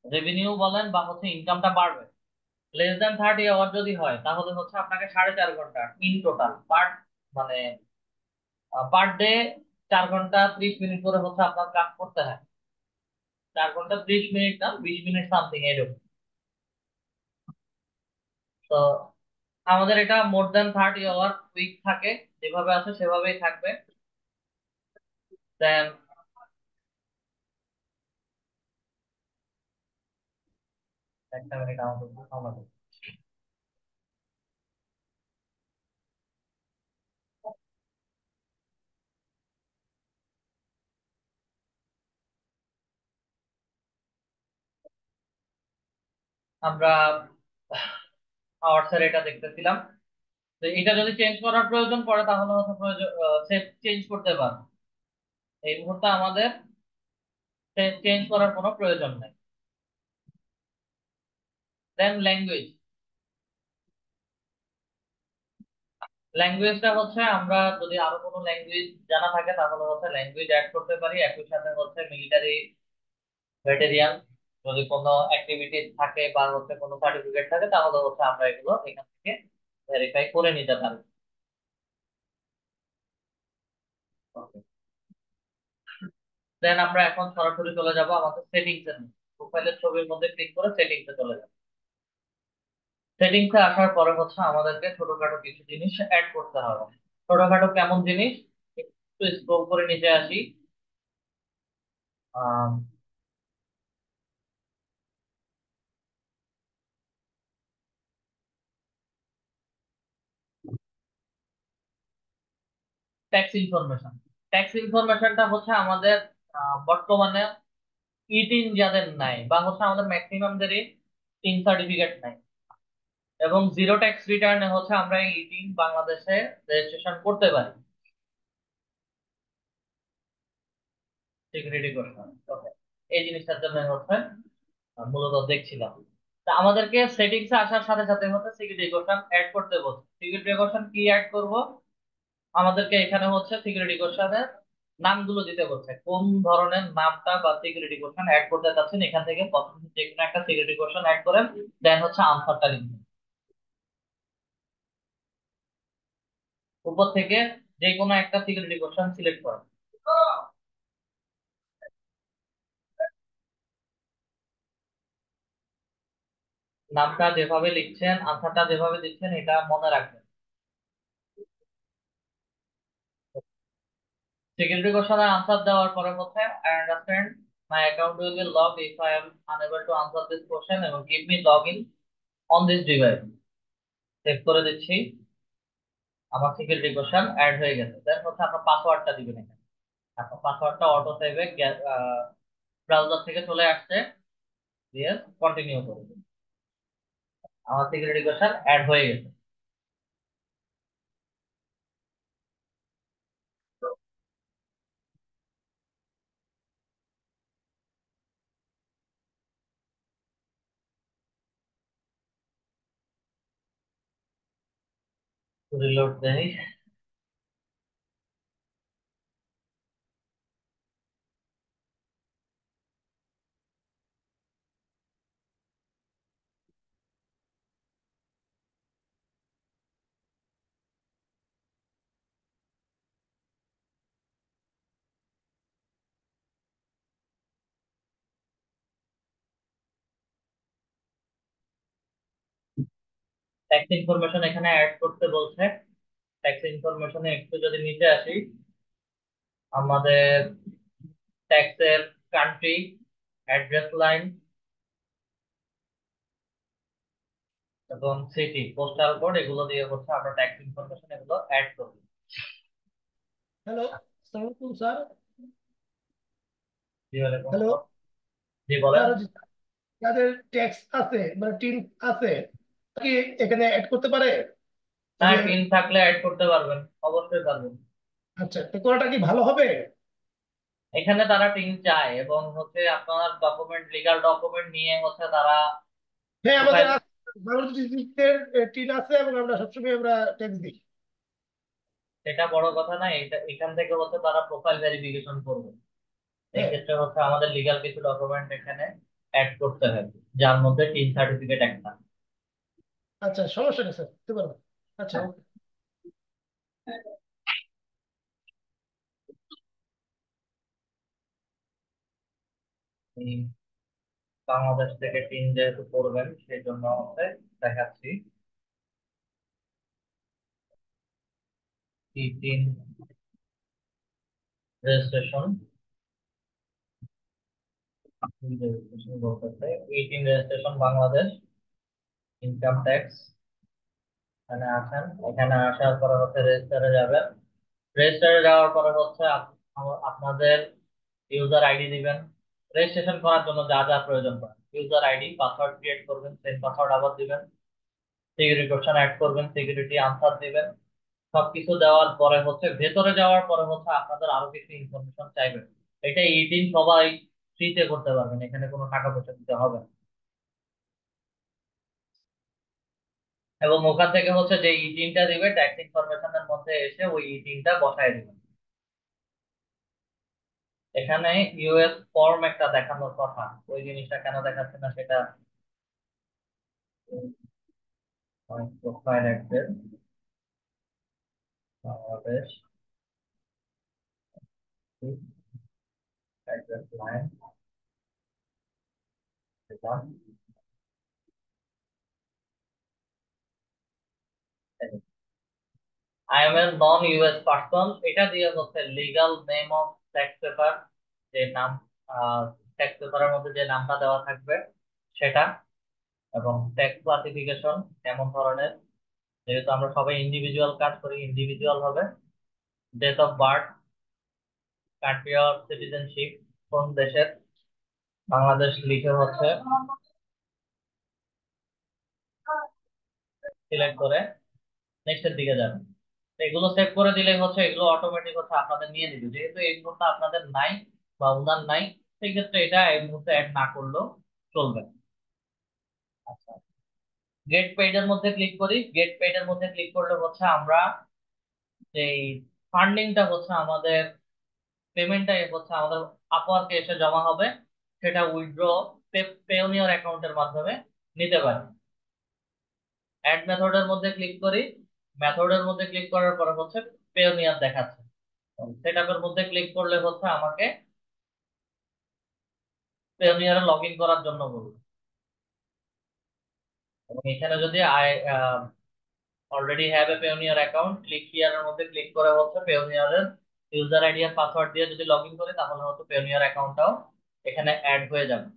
রেভিনিউ বলেন বা হচ্ছে ইনকামটা বাড়বে। লেস দ্যান 30 আওয়ার যদি হয় তাহলে হচ্ছে আপনাকে 4.5 ঘন্টা ইন টোটাল পার, মানে পার ডে 4 ঘন্টা 30 মিনিট করে হচ্ছে আপনার কাজ করতে হয়। 4 ঘন্টা 30 মিনিট না, 20 মিনিট সামথিং এরকম। তো আমাদের এটা মোর দেন 30 আওয়ার উইক থাকে, যেভাবে আছে সেভাবেই থাকবে। দেন একটা মিনিট আমাদের আমাদের আমরা আওয়ার্স এর এটা দেখতেছিলাম। তো এটা যদি চেঞ্জ করার প্রয়োজন পড়ে তাহলে হচ্ছে প্রয়োজন চেঞ্জ করতে পারবো। এই মুহূর্তে আমাদের চেঞ্জ করার কোনো প্রয়োজন নেই। দেন ল্যাঙ্গুয়েজ, ল্যাঙ্গুয়েজটা হচ্ছে আমরা যদি আরো কোনো ল্যাঙ্গুয়েজ জানা থাকে তাহলে হচ্ছে ল্যাঙ্গুয়েজ অ্যাড করতে পারি। একই সাথে হচ্ছে মিলিটারি, ভেটেরিয়ান যদি কোনো অ্যাক্টিভিটিস থাকে বা হচ্ছে কোনো সার্টিফিকেট থাকে তাহলে হচ্ছে আমরা এগুলো এখান থেকে ভেরিফাই করে নিতে পারি। দেন আমরা এখন সরাসরি চলে যাব আমাদের সেটিংস এর মধ্যে, প্রোফাইলের ছবির মধ্যে ক্লিক করে সেটিংস এ চলে যাব। সেটিংস এ আসার পরে হচ্ছে আমাদেরকে ছোটখাটো কিছু জিনিস অ্যাড করতে হবে। ছোটখাটো কেমন জিনিস, একটু স্ক্রল করে নিচে আসি। ট্যাক্স ইনফরমেশন, ট্যাক্স ইনফরমেশনটা হচ্ছে আমাদের বর্তমানে ইটিন যাদের নাই বা হচ্ছে আমাদের ম্যাক্সিমামদেরই টিন সার্টিফিকেট নাই, এবং জিরো ট্যাক্স রিটার্নে হচ্ছে আমরা ইটিন বাংলাদেশে রেজিস্ট্রেশন করতে পারি। সিকিউরিটি কোশ্চেন, এই জিনিসটার জন্য হচ্ছে মূলত দেখছিলাম। তা আমাদেরকে সেটিংসে আসার সাথে সাথে হচ্ছে সিকিউরিটি কোশ্চেন অ্যাড করতে বলছে। সিকিউরিটি কোশ্চেন কি অ্যাড করব, আমাদেরকে এখানে হচ্ছে সিকিউরিটি কোশ্চেনের নামগুলো দিতে বলছে, কোন ধরনের নামটা বা সিকিউরিটি কোশ্চেন অ্যাড করতে চাচ্ছেন। এখান থেকে প্রথম যে কোনো একটা সিকিউরিটি কোশ্চেন অ্যাড করেন, দেন হচ্ছে আনসারটা লিখবেন। উপর থেকে যে কোনো একটা সিকিউরিটি কোশ্চেন সিলেক্ট করেন। নামটা যেভাবে লিখছেন, আনসারটা যেভাবে দিচ্ছেন, এটা মনে রাখবেন। সিকিউরিটি কোশ্চেনের আনসার দেওয়ার পরে হচ্ছে I understand my account will be locked if I am unable to answer this question এবং give me log in on this device. Check করে দিচ্ছি, আমার সিকিউরিটি কোশ্চেন অ্যাড হয়ে গেছে। দেন হচ্ছে আপনার পাসওয়ার্ডটা দিবেন এখানে। আপনার পাসওয়ার্ডটা অটো সেভে ব্রাউজার থেকে চলে আসছে, দিয়ে কন্টিনিউ করুন। আমার সিকিউরিটি কোশ্চেন অ্যাড হয়ে গেছে। রিলোড দেই। ট্যাক্স ইনফরমেশন এখানে অ্যাড করতে বলছে। ট্যাক্স ইনফরমেশনে একটু যদি নিচে আসি, আমাদের ট্যাক্সের কান্ট্রি, অ্যাড্রেস লাইন এবং সিটি, পোস্টাল কোড, এগুলো দিয়ে হচ্ছে আমরা ট্যাক্স ইনফরমেশন এগুলো অ্যাড করব। হ্যালো, আসসালামু আলাইকুম স্যার। জি ওয়ালাইকুম হ্যালো আসসালাম। জি বলেন। স্যার, যাদের ট্যাক্স আছে মানে টিন আছে কি এখানে অ্যাড করতে পারে? এই হ্যাঁ, যে টিন থাকলে অ্যাড করতে পারবেন, অবশ্যই পারবেন। আচ্ছা, তো করাটা কি ভালো হবে? এখানে তারা টিন চায় এবং হচ্ছে আপনার ডকুমেন্ট, লিগাল ডকুমেন্ট নিয়ে হচ্ছে তারা হ্যাঁ, আমাদের প্রোফাইল। বাংলাদেশ ডিস্ট্রিক্টের টিন আছে এবং আমরা সবসময় আমরা ট্যাক্স দিই। এটা বড় কথা না, এটা এখান থেকে হচ্ছে তারা প্রোফাইল ভেরিফিকেশন করবে। এই হ্যাঁ, ক্ষেত্রে হচ্ছে আমাদের লিগাল কিছু ডকুমেন্ট এখানে অ্যাড করতে হবে, যার মধ্যে টিন সার্টিফিকেট একটা। আচ্ছা, সমস্যা নেই স্যার, দিতে পারবো। আচ্ছা, ওকে। এই বাংলাদেশ থেকে টিন যেহেতু করবেন সেই জন্য হচ্ছে দেখাচ্ছি। টি টিন রেজিস্ট্রেশন, রেজিস্ট্রেশন বলতেছে 18 রেজিস্ট্রেশন বাংলাদেশ ইনকাম ট্যাক্স। এখানে আসেন, এখানে আসার পরে হচ্ছে রেজিস্টারে যাবেন। রেজিস্টারে যাওয়ার পরে হচ্ছে আপনাদের ইউজার আইডি দিবেন। রেজিস্ট্রেশন করার জন্য যা যা প্রয়োজন পড়ে, ইউজার আইডি, পাসওয়ার্ড ক্রিয়েট করবেন, সেম পাসওয়ার্ড আবার দিবেন, সিকিউরিটি কোশ্চেন অ্যাড করবেন, সিকিউরিটি আনসার দিবেন। সবকিছু দেওয়ার পরে হচ্ছে ভেতরে যাওয়ার পরে হচ্ছে আপনাদের আরো কিছু ইনফরমেশন চাইবেন। এটা 18 সবাই ফ্রিতে করতে পারবেন, এখানে কোনো টাকা পয়সা দিতে হবে না। এবং ওখান থেকে হচ্ছে যে ই3টা দিবে ট্যাক্স ইনফরমেশনের মধ্যে এসে ওই ই3টা বসায় দিবেন। এখানে ইউএস ফর্ম একটা দেখানোর কথা, ওই জিনিসটা কেন দেখাচ্ছে না সেটা profile access Bangladesh address line, I M A non US person, এটা দিয়ে হচ্ছে legal name of tax paper, যে নাম ট্যাক্স পেপারের মধ্যে যে নামটা দেওয়া থাকবে সেটা, এবং ট্যাক্স ক্লাসিফিকেশন কেমন ধরনের, যেহেতু আমরা সবাই ইন্ডিভিজুয়াল কাজ করি ইন্ডিভিজুয়াল হবে। Date of birth, country of citizenship, কোন দেশের, বাংলাদেশ লিখে হচ্ছে সিলেক্ট করে নেক্সটের দিকে যাবেন। তো এগুলো সেভ করে দিলেই হচ্ছে এগুলো অটোমেটিক হচ্ছে আপনাদের নিয়ে নিবে, যেহেতু এই মুহূর্তে আপনাদের নাই বা উনার নাই, সেই ক্ষেত্রে এটা এই মুহূর্তে অ্যাড না করলেও চলবে। আচ্ছা, গেট পেজের মধ্যে ক্লিক করি। গেট পেজের মধ্যে ক্লিক করলে হচ্ছে আমরা এই ফান্ডিংটা হচ্ছে আমাদের, পেমেন্টটা হচ্ছে আমাদের আপওয়ার্কে এসে জমা হবে, সেটা উইথড্র পেওনিয়ার অ্যাকাউন্টের মাধ্যমে নিতে পারি। অ্যাড মেথডের মধ্যে ক্লিক করি। মেথডের মধ্যে ক্লিক করার পরে হচ্ছে পেওনিয়ার দেখাচ্ছে। সেটআপের মধ্যে ক্লিক করলে হচ্ছে আমাকে পেওনিয়ারে লগ ইন করার জন্য বলবে, এবং এখানে যদি I already have a Payoneer account, click here এর মধ্যে ক্লিক করে হচ্ছে পেওনিয়ারের ইউজার আইডি আর পাসওয়ার্ড দিয়ে যদি লগ ইন করি তাহলে হচ্ছে পেওনিয়ার অ্যাকাউন্টটাও এখানে অ্যাড হয়ে যাবে।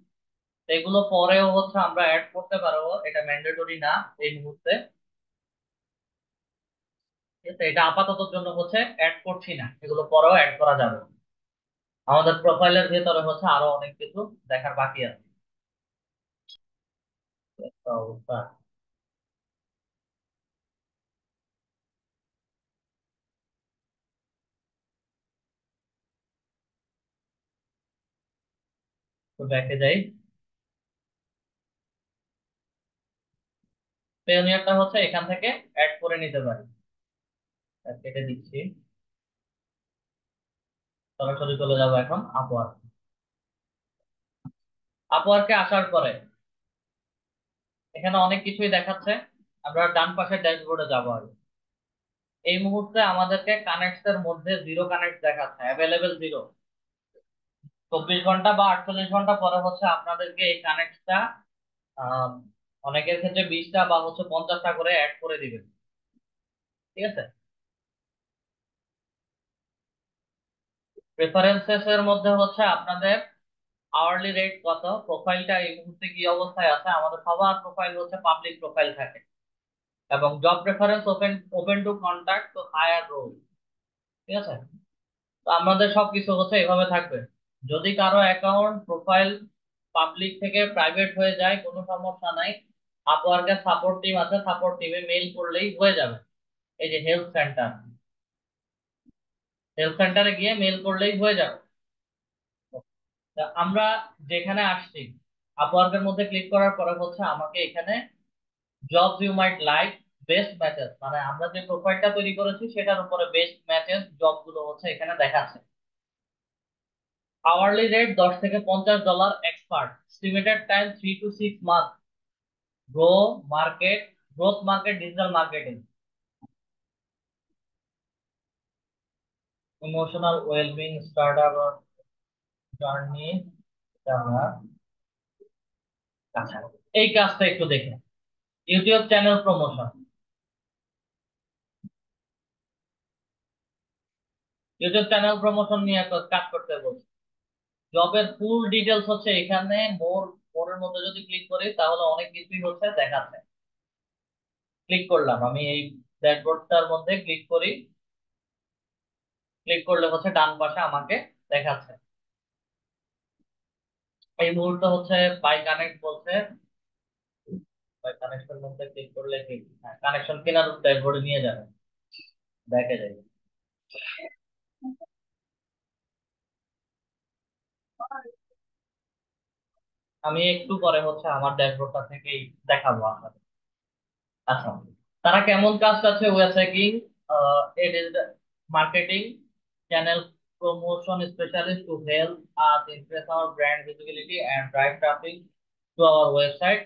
তো এগুলো পরেও হচ্ছে আমরা অ্যাড করতে পারবো, এটা ম্যান্ডেটরি না এই মুহূর্তে। ঠিক আছে, এটা আপাতত জন্য হচ্ছে অ্যাড করছি না, এগুলো পরেও অ্যাড করা যাবে। আমাদের প্রোফাইলের ভেতরে হচ্ছে আরো অনেক কিছু দেখার বাকি আছে। একটা অবস্থা। তো ব্যাকে যাই। পেওনিয়ারটা হচ্ছে এখান থেকে অ্যাড করে নিতে পারি। কেটে দিচ্ছি। সরাসরি চলে যাবো এখন আপওয়ার্ক। আপওয়ার্কে আসার পরে এখানে অনেক কিছুই দেখাচ্ছে। আমরা ডান পাশের ড্যাশবোর্ডে যাবো আগে। এই মুহূর্তে আমাদেরকে কানেক্টস এর মধ্যে জিরো কানেক্ট দেখাচ্ছে, অ্যাভেলেবেল জিরো। 24 ঘন্টা বা 48 ঘন্টা পরে হচ্ছে আপনাদেরকে এই কানেক্টটা অনেকের ক্ষেত্রে 20টা বা হচ্ছে 50টা করে অ্যাড করে দিবেন। ঠিক আছে। প্রেফারেন্সেস এর মধ্যে হচ্ছে আপনাদের আওয়ারলি রেট কত, প্রোফাইলটা এই মুহূর্তে কি অবস্থায় আছে। আমাদের সবার প্রোফাইল হচ্ছে পাবলিক প্রোফাইল থাকে, এবং job preference open open to contact তো হায়ার রোল। ঠিক আছে। তো আমাদের সবকিছু হচ্ছে এভাবে থাকবে। যদি কারো অ্যাকাউন্ট প্রোফাইল পাবলিক থেকে প্রাইভেট হয়ে যায় কোনো সমস্যা নাই। আপওয়ার্কের সাপোর্ট টিম আছে, সাপোর্ট টিমে মেইল করলেই হয়ে যাবে। এই যে হেল্প সেন্টার, হেল্প সেন্টারে গিয়ে মেইল করলেই হয়ে যাবে। তা আমরা যেখানে আসছি, আপওয়ার্কের মধ্যে ক্লিক করার পরে হচ্ছে আমাকে এখানে jobs you might like, best matches, মানে আমরা যে প্রোফাইলটা তৈরি করেছি সেটার উপরে বেস্ট ম্যাচেস জব গুলো হচ্ছে এখানে দেখাচ্ছে। আওয়ারলি রেট $10 থেকে $50, expert, estimated time 3 to 6 month, grow market, growth market, digital marketing, emotional wellbeing, startup journey. আমরা আচ্ছা, এই কাজটা একটু দেখে। YouTube channel promotion, YouTube channel promotion নিয়ে কাজ করতে বলছি। জবের ফুল ডিটেলস হচ্ছে এখানে মোর, মোরের মধ্যে যদি ক্লিক করি তাহলে অনেক কিছুই হচ্ছে দেখাচ্ছে। ক্লিক করলাম আমি এই ড্যাশবোর্ডটার মধ্যে, ক্লিক করি। ক্লিক করলে হচ্ছে ডান পাশে আমাকে দেখাচ্ছে। এই মুহূর্তে হচ্ছে বাই কানেক্ট বলছে। বাই কানেকশন মধ্যে ক্লিক করলে কি কানেকশন কেনার ড্যাশবোর্ডে নিয়ে যাবে, দেখে যাই। আমি একটু পরে হচ্ছে আমার ড্যাশবোর্ডটা থেকেই দেখাবো আপনাদের। আচ্ছা, তারা কেমন কাজ করছে, web hacking, marketing, channel promotion specialist to help us increase our brand visibility and drive traffic to our website.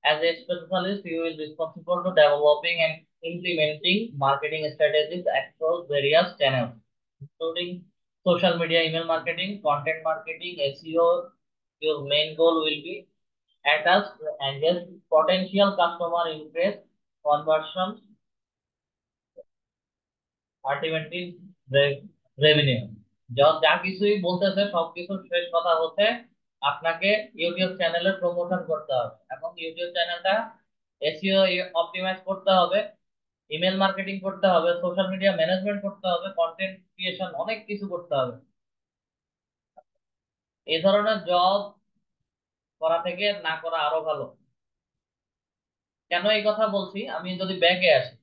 As a specialist, you will be responsible to developing and implementing marketing strategies across various channels, including social media, email marketing, content marketing, SEO. Your main goal will be at us engage potential customer, increase conversions, ultimately revenue. যা যা কিছুই বলতেছে সবকিছুর শেষ কথা হচ্ছে আপনাকে ইউটিউব চ্যানেলের প্রমোশন করতে হবে, এবং ইউটিউব চ্যানেলটা এসইও অপটিমাইজ করতে হবে, ইমেল মার্কেটিং করতে হবে, সোশ্যাল মিডিয়া ম্যানেজমেন্ট করতে হবে, কন্টেন্ট ক্রিয়েশন, অনেক কিছু করতে হবে। এই ধরনের জব করা থেকে না করা আরো ভালো। কেন এই কথা বলছি, আমি যদি ব্যাকে আসি,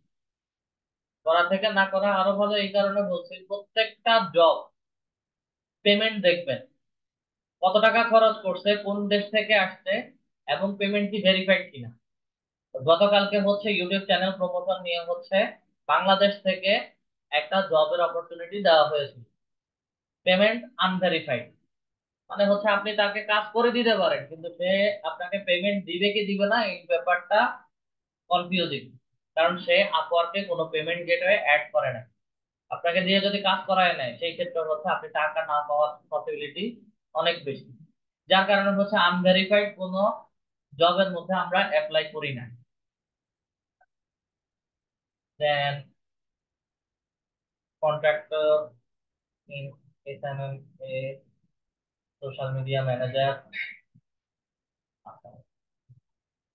করা থেকে না করা আরো ভালো এই কারণে বলছি, প্রত্যেকটা জব পেমেন্ট দেখবেন, কত টাকা খরচ করছে, কোন দেশ থেকে আসছে, এবং পেমেন্ট কি ভেরিফাইড কিনা। তো গতকালকে হচ্ছে ইউটিউব চ্যানেল প্রমোশন নিয়ে হচ্ছে বাংলাদেশ থেকে একটা জবের অপরচুনিটি দেওয়া হয়েছিল, পেমেন্ট আনভেরিফাইড। মানে হচ্ছে আপনি তাকে কাজ করে দিতে পারেন, কিন্তু সে আপনাকে পেমেন্ট দিবে কি দিবে না এই ব্যাপারটা কনফিউজিং। কারণ সে আপওয়ার্কে কোনো পেমেন্ট গেটওয়ে অ্যাড করে না। আপনাকে দিয়ে যদি কাজ করায় নেয় সেই ক্ষেত্রে হচ্ছে আপনি টাকা না পাওয়ার পসিবিলিটি অনেক বেশি। যার কারণে হচ্ছে আনভেরিফাইড কোনো জবের মধ্যে আমরা অ্যাপ্লাই করি না। Then contractor in SMM, social media manager.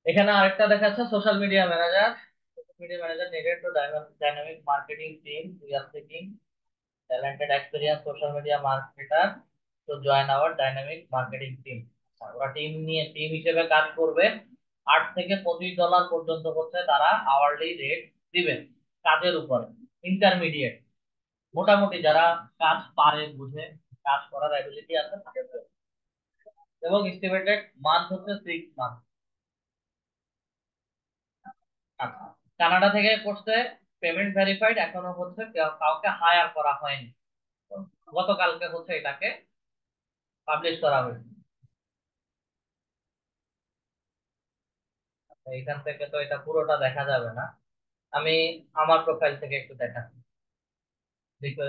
এখানে আরেকটা দেখাচ্ছে social media manager. Social media manager needed to dynamic marketing team, we are seeking talented experienced social media marketer to join our dynamic marketing team। ওরা টিম নিয়ে টিম হিসেবে কাজ করবে। $8 থেকে $25 পর্যন্ত হচ্ছে তারা আওয়ারলি রেট দিবেন কাজের উপরে। ইন্টারমিডিয়েট, মোটামুটি যারা কাজ পারে বুঝে, কাজ করার অ্যাবিলিটি আছে তাদের জন্য। এবং এস্টিমেটেড মান্থ হচ্ছে 6 মান্থ। আচ্ছা, কানাডা থেকে করছে, পেমেন্ট ভেরিফাইড, এখনো হচ্ছে কাউকে হায়ার করা হয়নি। তো গতকালকে হচ্ছে এটাকে পাবলিশ করা হয়েছে। আচ্ছা, এখান থেকে তো এটা পুরোটা দেখা যাবে না, আমি আমার প্রোফাইল থেকে একটু দেখাচ্ছি, দেখো,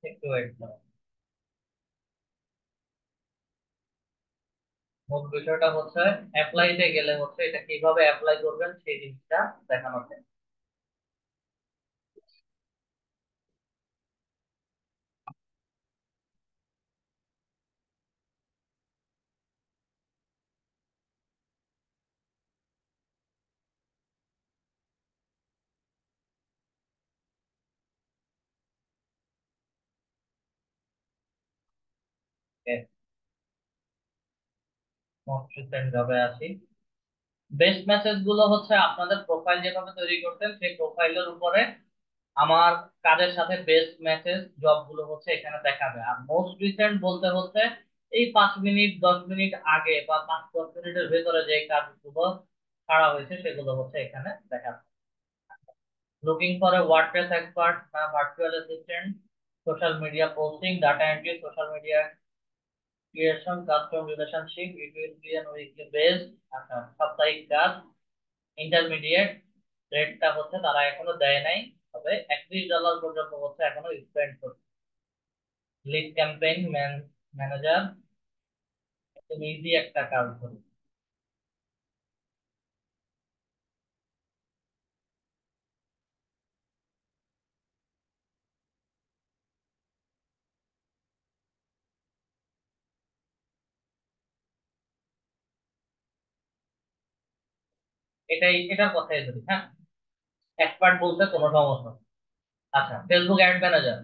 একটু ওয়েট করো। মূল বিষয়টা হচ্ছে অ্যাপ্লাইতে গেলে হচ্ছে এটা কিভাবে অ্যাপ্লাই করবেন সেই জিনিসটা দেখানো যায়। মোস্ট রিসেন্ট জবে আসি। বেস্ট মেসেজ গুলো হচ্ছে আপনাদের প্রোফাইল যেভাবে তৈরি করতেন সেই প্রোফাইলের উপরে আমার কাজের সাথে বেস্ট মেসেজ জব গুলো হচ্ছে এখানে দেখাবে। আর মোস্ট রিসেন্ট বলতে হচ্ছে এই 5 মিনিট 10 মিনিট আগে বা 5-10 মিনিটের ভেতরে যে কাজগুলো ছাড়া হয়েছে সেগুলো হচ্ছে এখানে দেখাবে। Looking for a WordPress expert, virtual assistant, social media posting, data entry, social media creation, custom relationship, it will be on weekly based. আচ্ছা, সাপ্তাহিক কাজ, ইন্টারমিডিয়েট, রেটটা হচ্ছে তারা এখনো দেয় নাই, তবে $31 পর্যন্ত হচ্ছে এখনো স্পেন্ড করছে। লিড ক্যাম্পেইন ম্যানেজার, তুমি ইজি একটা কাজ করো। এটার কথাই ধরি, হ্যাঁ, এক্সপার্ট বলতে কোনো সমস্যা নেই। আচ্ছা, Facebook ad manager,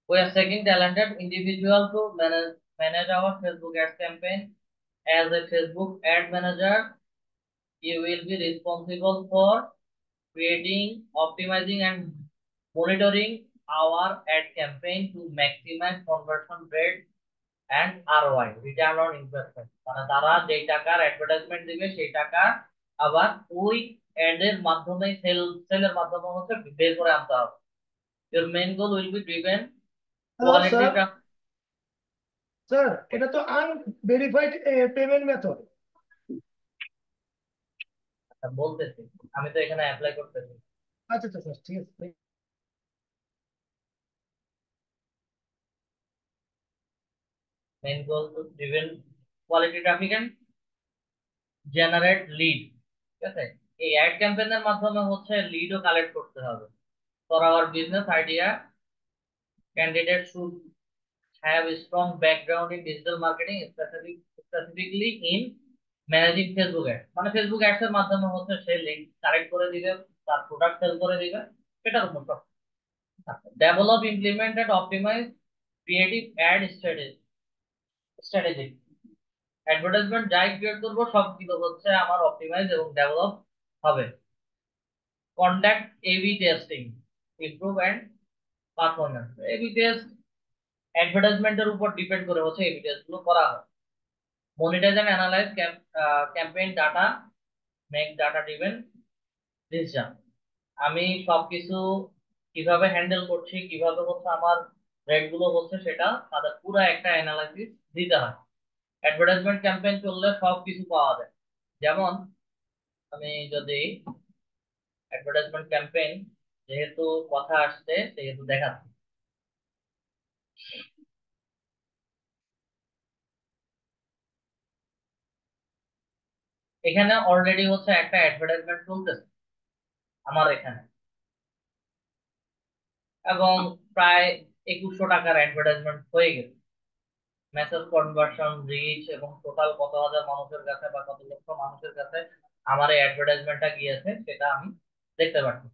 we are seeking talented individual to manage our Facebook ads campaign. As a Facebook ad manager, you will be responsible for creating, optimizing, and monitoring our ad campaign to maximize conversion rate and ROI, return on investment। মানে তারা যেই টাকার অ্যাডভার্টাইজমেন্ট দিবে সেই টাকা আবার ওই অ্যাড এর মাধ্যমে সেলের মাধ্যমে হচ্ছে বের করে আনতে হবে। Your main goal will be driven hello quality sir. traffic। Sir, এটা তো আনভেরিফাইড পেমেন্ট মেথড। বলতেছি, আমি তো এখানে অ্যাপ্লাই করতেছি। আচ্ছা আচ্ছা স্যার, ঠিক আছে। Main goal to driven quality traffic and generate lead। ঠিক আছে, এই অ্যাড ক্যাম্পেইনের মাধ্যমে হচ্ছে লিডও কালেক্ট করতে হবে। For our business idea, candidates should have a strong background in digital marketing, specifically in managing Facebook ads। মানে ফেসবুক অ্যাডস এর মাধ্যমে হচ্ছে সে লিড কালেক্ট করে দিবে, তার প্রোডাক্ট সেল করে দিবে, সেটার উপর সব। Develop, implement and optimise creative ad strategy. Advertisement যাই ক্রিয়েট করবো সবগুলো হচ্ছে আমার অপটিমাইজ এবং ডেভেলপ হবে। Conduct AB testing, improve and performance. AB test অ্যাডভার্টাইজমেন্টের উপর ডিপেন্ড করে হচ্ছে এবি টেস্ট গুলো করা হয়। Monetise and analyse campaign data, make data driven decision. আমি সবকিছু কিভাবে হ্যান্ডেল করছি, কিভাবে হচ্ছে আমার রেট গুলো হচ্ছে সেটা তাদের পুরো একটা অ্যানালাইসিস দিতে হয়। অ্যাডভার্টাইজমেন্ট ক্যাম্পেইন চললে সবকিছু পাওয়া যায়। যেমন আমি যদি অ্যাডভার্টাইজমেন্ট ক্যাম্পেইন, যেহেতু কথা আসছে সেহেতু দেখাচ্ছি। এখানে অলরেডি হচ্ছে একটা অ্যাডভার্টাইজমেন্ট চলতেছে আমার এখানে, এবং প্রায় $2100 অ্যাডভার্টাইজমেন্ট হয়ে গেছে। মেসেজ কনভার্সন, রিচ এবং টোটাল কত হাজার মানুষের কাছে বা কত লক্ষ মানুষের কাছে আমার এই অ্যাডভার্টাইজমেন্টটা গিয়েছে সেটা আমি দেখতে পাচ্ছি।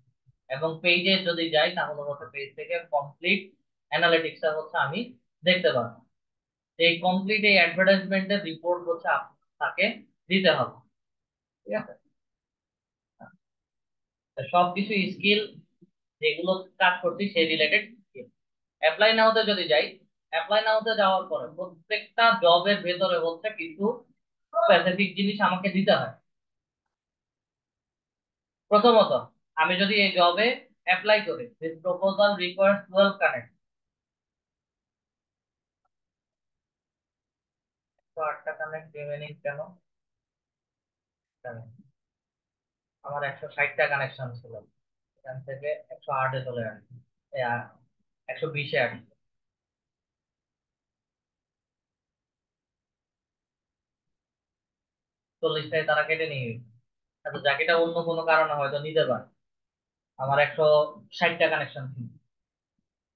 এবং পেজে যদি যাই তাহলে হচ্ছে পেজ থেকে কমপ্লিট অ্যানালিটিক্সটা হচ্ছে আমি দেখতে পাবো। এই কমপ্লিট এই অ্যাডভার্টাইজমেন্টের রিপোর্ট হচ্ছে আপনাকে দিতে হবে। ঠিক আছে, তো সবকিছু স্কিল যেগুলো কাজ করছি সেই রিলেটেড স্কিল। অ্যাপ্লাই নাওতে যদি যাই, অ্যাপ্লাই নাওতে যাওয়ার পরে প্রত্যেকটা জবের ভেতরে হচ্ছে কিছু স্পেসিফিক জিনিস আমাকে দিতে হয়। প্রথমত, আমি যদি এই জবে অ্যাপ্লাই করি, দিস প্রপোজাল রিকোয়ার্স 12 কানেক্ট। তো 8টা কানেক্ট রিমেনিং কেন? কেন? আমার 160টা কানেকশন ছিল, এখান থেকে 108-এ চলে আসছে, 120-এ আসছে। 40টায় তারা কেটে নিয়ে গেছে। আচ্ছা, যাকেটা অন্য কোনো কারণে হয়তো নিতে পারে। আমার 160টা কানেকশন ছিল।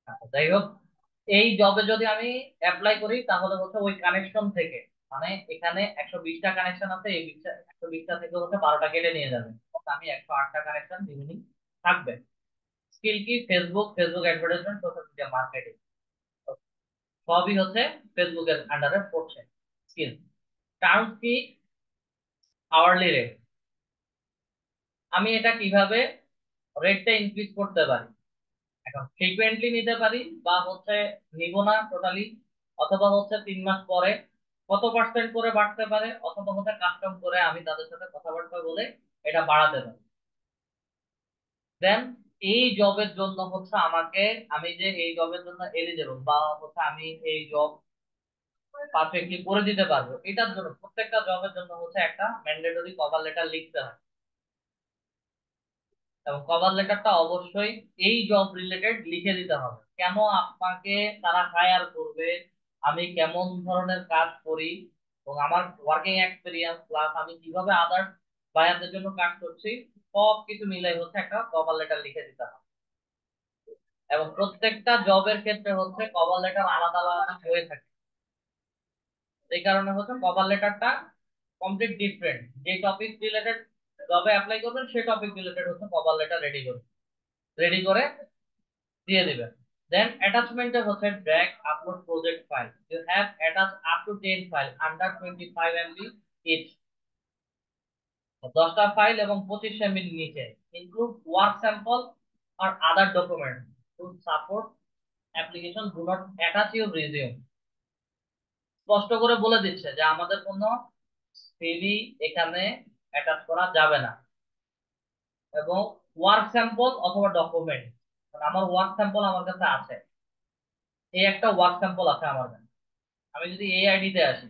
আচ্ছা, যাই হোক, এই জবে যদি আমি অ্যাপ্লাই করি তাহলে হচ্ছে ওই কানেকশন থেকে, মানে এখানে 120টা কানেকশন আছে, এই 120টা থেকে হচ্ছে 12টা কেটে নিয়ে যাবে, তখন আমি 108টা কানেকশন রিমেনিং থাকবে। স্কিল কি? Facebook, Facebook advertisement, social media marketing, সবই হচ্ছে ফেসবুকের আন্ডারে পড়ছে স্কিল। টার্মস কি? Hourly rate. আমি এটা কিভাবে রেটটা ইনক্রিজ করতে পারি? এখন ফ্রিকুয়েন্টলি নিতে পারি, বা হচ্ছে নিব না টোটালি, অথবা হচ্ছে 3 মাস পরে কত পার্সেন্ট করে বাড়তে পারে, অথবা হচ্ছে কাস্টম করে আমি তাদের সাথে কথাবার্তা বলে এটা বাড়াতে পারি। দেন এই জবের জন্য হচ্ছে আমাকে, আমি যে এই জবের জন্য এলিজেবল, বা হচ্ছে আমি এই জব পারফেক্টলি করে দিতে পারবো, এটার জন্য প্রত্যেকটা জবের জন্য হচ্ছে একটা ম্যান্ডেটরি কভার লেটার লিখতে হয়। এবং কভার লেটারটা অবশ্যই এই জব রিলেটেড লিখে দিতে হবে, কেন আপনাকে তারা হায়ার করবে, আমি কেমন ধরনের কাজ করি, এবং আমার ওয়ার্কিং এক্সপিরিয়েন্স প্লাস আমি কিভাবে আদার্স বায়ারদের জন্য কাজ করছি, সব কিছু মিলাই হচ্ছে একটা কভার লেটার লিখে দিতে হবে। এবং প্রত্যেকটা জবের ক্ষেত্রে হচ্ছে কভার লেটার আলাদা আলাদা হয়ে থাকে। এই কারণে হচ্ছে কভার লেটারটা কমপ্লিট ডিফারেন্ট। যে টপিক রিলেটেড জবে অ্যাপ্লাই করবেন সেই টপিক রিলেটেড হচ্ছে কভার লেটার রেডি করে দিয়ে দিবেন। দেন অ্যাটাচমেন্টে হচ্ছে drag upload project file, you have attach up to 10 file under 25 MB each. 10টা ফাইল এবং 25 এমবির নিচে, ইনক্লুড ওয়ার্ক স্যাম্পল আর other document to support application, do not attach your resume. স্পষ্ট করে বলে দিচ্ছে যে আমাদের কোনো সিভি এখানে অ্যাটাচ করা যাবে না। এবং ওয়ার্ক স্যাম্পল অথবা ডকুমেন্ট, আমার ওয়ার্ক স্যাম্পল আমার কাছে আছে, এই একটা ওয়ার্ক স্যাম্পল আছে আমার কাছে। আমি যদি এই আইডিতে আসি,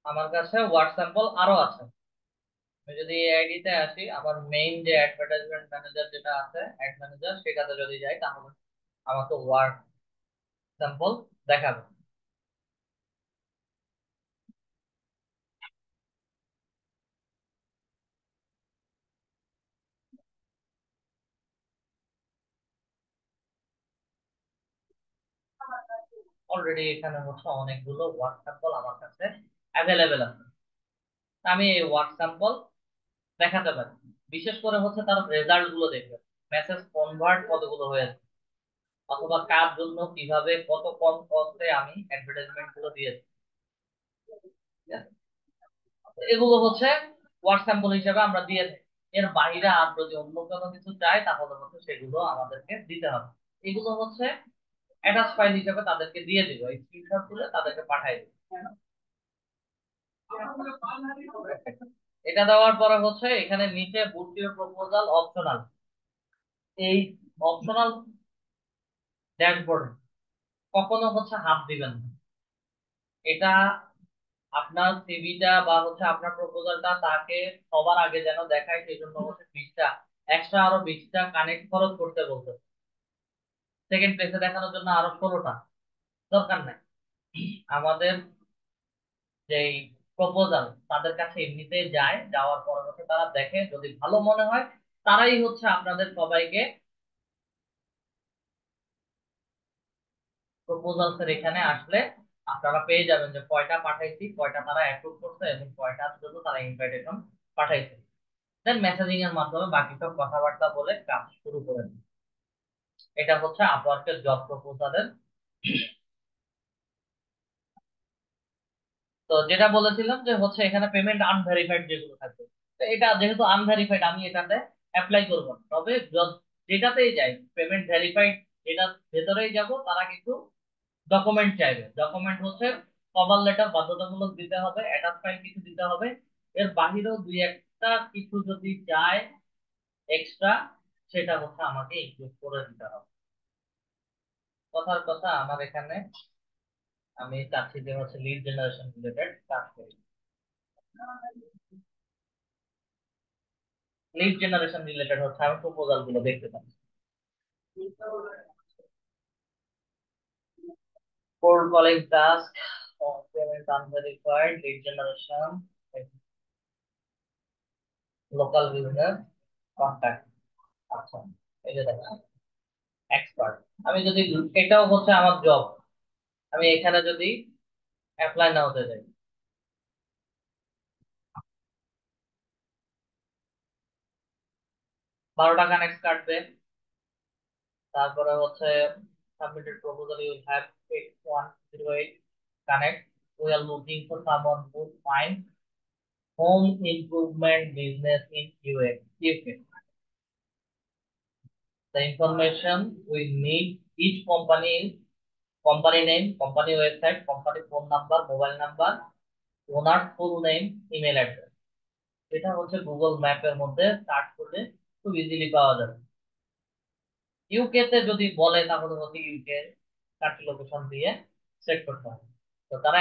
আমার কাছে ওয়ার্ক স্যাম্পল আরো আছে। আমি যদি এই আইডিতে আসি, আমার মেইন যে অ্যাডভার্টাইজমেন্ট ম্যানেজার যেটা আছে, অ্যাড ম্যানেজার, সেটাতে যদি যাই তাহলে আমাকে ওয়ার্ক স্যাম্পল দেখাবে। অলরেডি এখানে হচ্ছে অনেকগুলো ওয়ার্ক স্যাম্পল আমার কাছে অ্যাভেলেবেল আছে। আমি এই ওয়ার্ক স্যাম্পল দেখাতে পারি। বিশেষ করে হচ্ছে তার রেজাল্ট গুলো দেখবে, মেসেজ কনভার্ট কতগুলো হয়েছে, অথবা কার জন্য কিভাবে কত কম কস্টে আমি অ্যাডভার্টাইজমেন্ট গুলো দিয়েছি। ঠিক আছে? এগুলো হচ্ছে ওয়ার্ক স্যাম্পল হিসেবে আমরা দিয়ে থাকি। এর বাইরে আর যদি অন্য কোনো কিছু চাই তাহলে হচ্ছে সেগুলো আমাদেরকে দিতে হবে। এগুলো হচ্ছে অ্যাটাচ ফাইল হিসেবে তাদেরকে দিয়ে দিব, এই স্ক্রিনশট তুলে তাদেরকে পাঠিয়ে দিব। এটা দেওয়ার পরে হচ্ছে এখানে নিচে বুট ইউর প্রপোজাল অপশনাল, এই অপশনাল ড্যাশবোর্ড কখনো হচ্ছে হাত দিবেন না। এটা আপনার সিভিটা বা হচ্ছে আপনার প্রপোজালটা তাকে সবার আগে যেন দেখায়, সেই জন্য হচ্ছে 20টা এক্সট্রা, আরো 20টা কানেক্ট খরচ করতে বলতে। সেকেন্ড পেজে দেখানোর জন্য আরো 16টা দরকার নাই। আমাদের যেই প্রপোজাল তাদের কাছে এমনিতে যায়, যাওয়ার পর হচ্ছে তারা দেখে, যদি ভালো মনে হয় তারাই হচ্ছে আপনাদের সবাইকে প্রপোজালস এর এখানে আসলে আপনারা পেয়ে যাবেন যে কয়টা পাঠাইছি, কয়টা তারা অ্যাপ্রুভ করছে, এবং কয়টার জন্য তারা ইনভাইটেশন পাঠাইছে। দেন মেসেজিং এর মাধ্যমে বাকি সব কথাবার্তা বলে কাজ শুরু করে দিই। এটা হচ্ছে আপওয়ার্কের জব প্রপোজালের। তো যেটা বলেছিলাম যে হচ্ছে এখানে পেমেন্ট আনভেরিফাইড যেগুলো থাকবে, তো এটা যেহেতু আনভেরিফাইড আমি এটাতে অ্যাপ্লাই করবো না। তবে যেটাতেই যাই পেমেন্ট ভেরিফাইড, যেটা ভেতরেই যাব তারা কিছু ডকুমেন্ট চাইবে। ডকুমেন্ট হচ্ছে কভার লেটার বাধ্যতামূলক দিতে হবে, অ্যাটাচ ফাইল কিছু দিতে হবে। এর বাহিরেও দুই একটা কিছু যদি চায় এক্সট্রা, সেটা হচ্ছে আমাকে ইনক্লুড করে দিতে হবে। কথার কথা আমার এখানে আমি চাচ্ছি যে হচ্ছে লিড জেনারেশন রিলেটেড কাজ করি। লিড জেনারেশন রিলেটেড হচ্ছে আমি প্রপোজাল গুলো দেখতে পাচ্ছি। Cold calling task, payment unverified, lead generation, local business, contact. আচ্ছা, এই যে দেখেন এক্সপার্ট। আমি যদি, এটাও হচ্ছে আমার জব, আমি এখানে যদি অ্যাপ্লাই না হতে যাই, 12 টাকা নেক্সট কাটবে। তারপরে হচ্ছে submitted proposal you have 8108 connect, we are looking for someone who find home improvement business in UK. The information we need each company, company name, company website, company phone number, mobile number, owner full name, email address. এটা হচ্ছে গুগল ম্যাপের মধ্যে সার্চ করলে খুব ইজিলি পাওয়া যাবে। ইউকে তে যদি বলে তাহলে হচ্ছে ইউকে কান্ট্রি লোকেশন দিয়ে সেট করতে হবে। তো তারা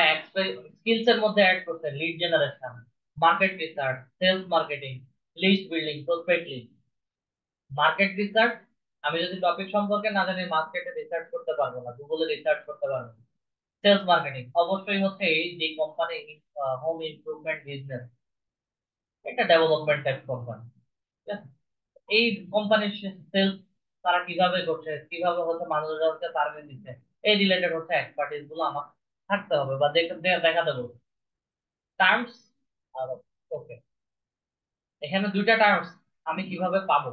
স্কিলস এর মধ্যে অ্যাড করছে lead generation, market research, sales marketing, list building, prospect list. Market research, আমি যদি টপিক সম্পর্কে না জানি মার্কেটে রিসার্চ করতে পারবো না, গুগলে রিসার্চ করতে পারবো না। সেলস মার্কেটিং অবশ্যই হচ্ছে এই যে কোম্পানি হোম ইমপ্রুভমেন্ট বিজনেস, এটা ডেভেলপমেন্ট টাইপ কোম্পানি। এই কোম্পানির সেলস তারা কিভাবে করছে, কিভাবে হচ্ছে মানুষজনকে সার্ভিস দিচ্ছে, এই রিলেটেড হচ্ছে এক্সপার্টিস গুলো আমার থাকতে হবে বা দেখাতে বলবো। টার্মস আর ওকে, এখানে দুইটা টার্মস আমি কিভাবে পাবো,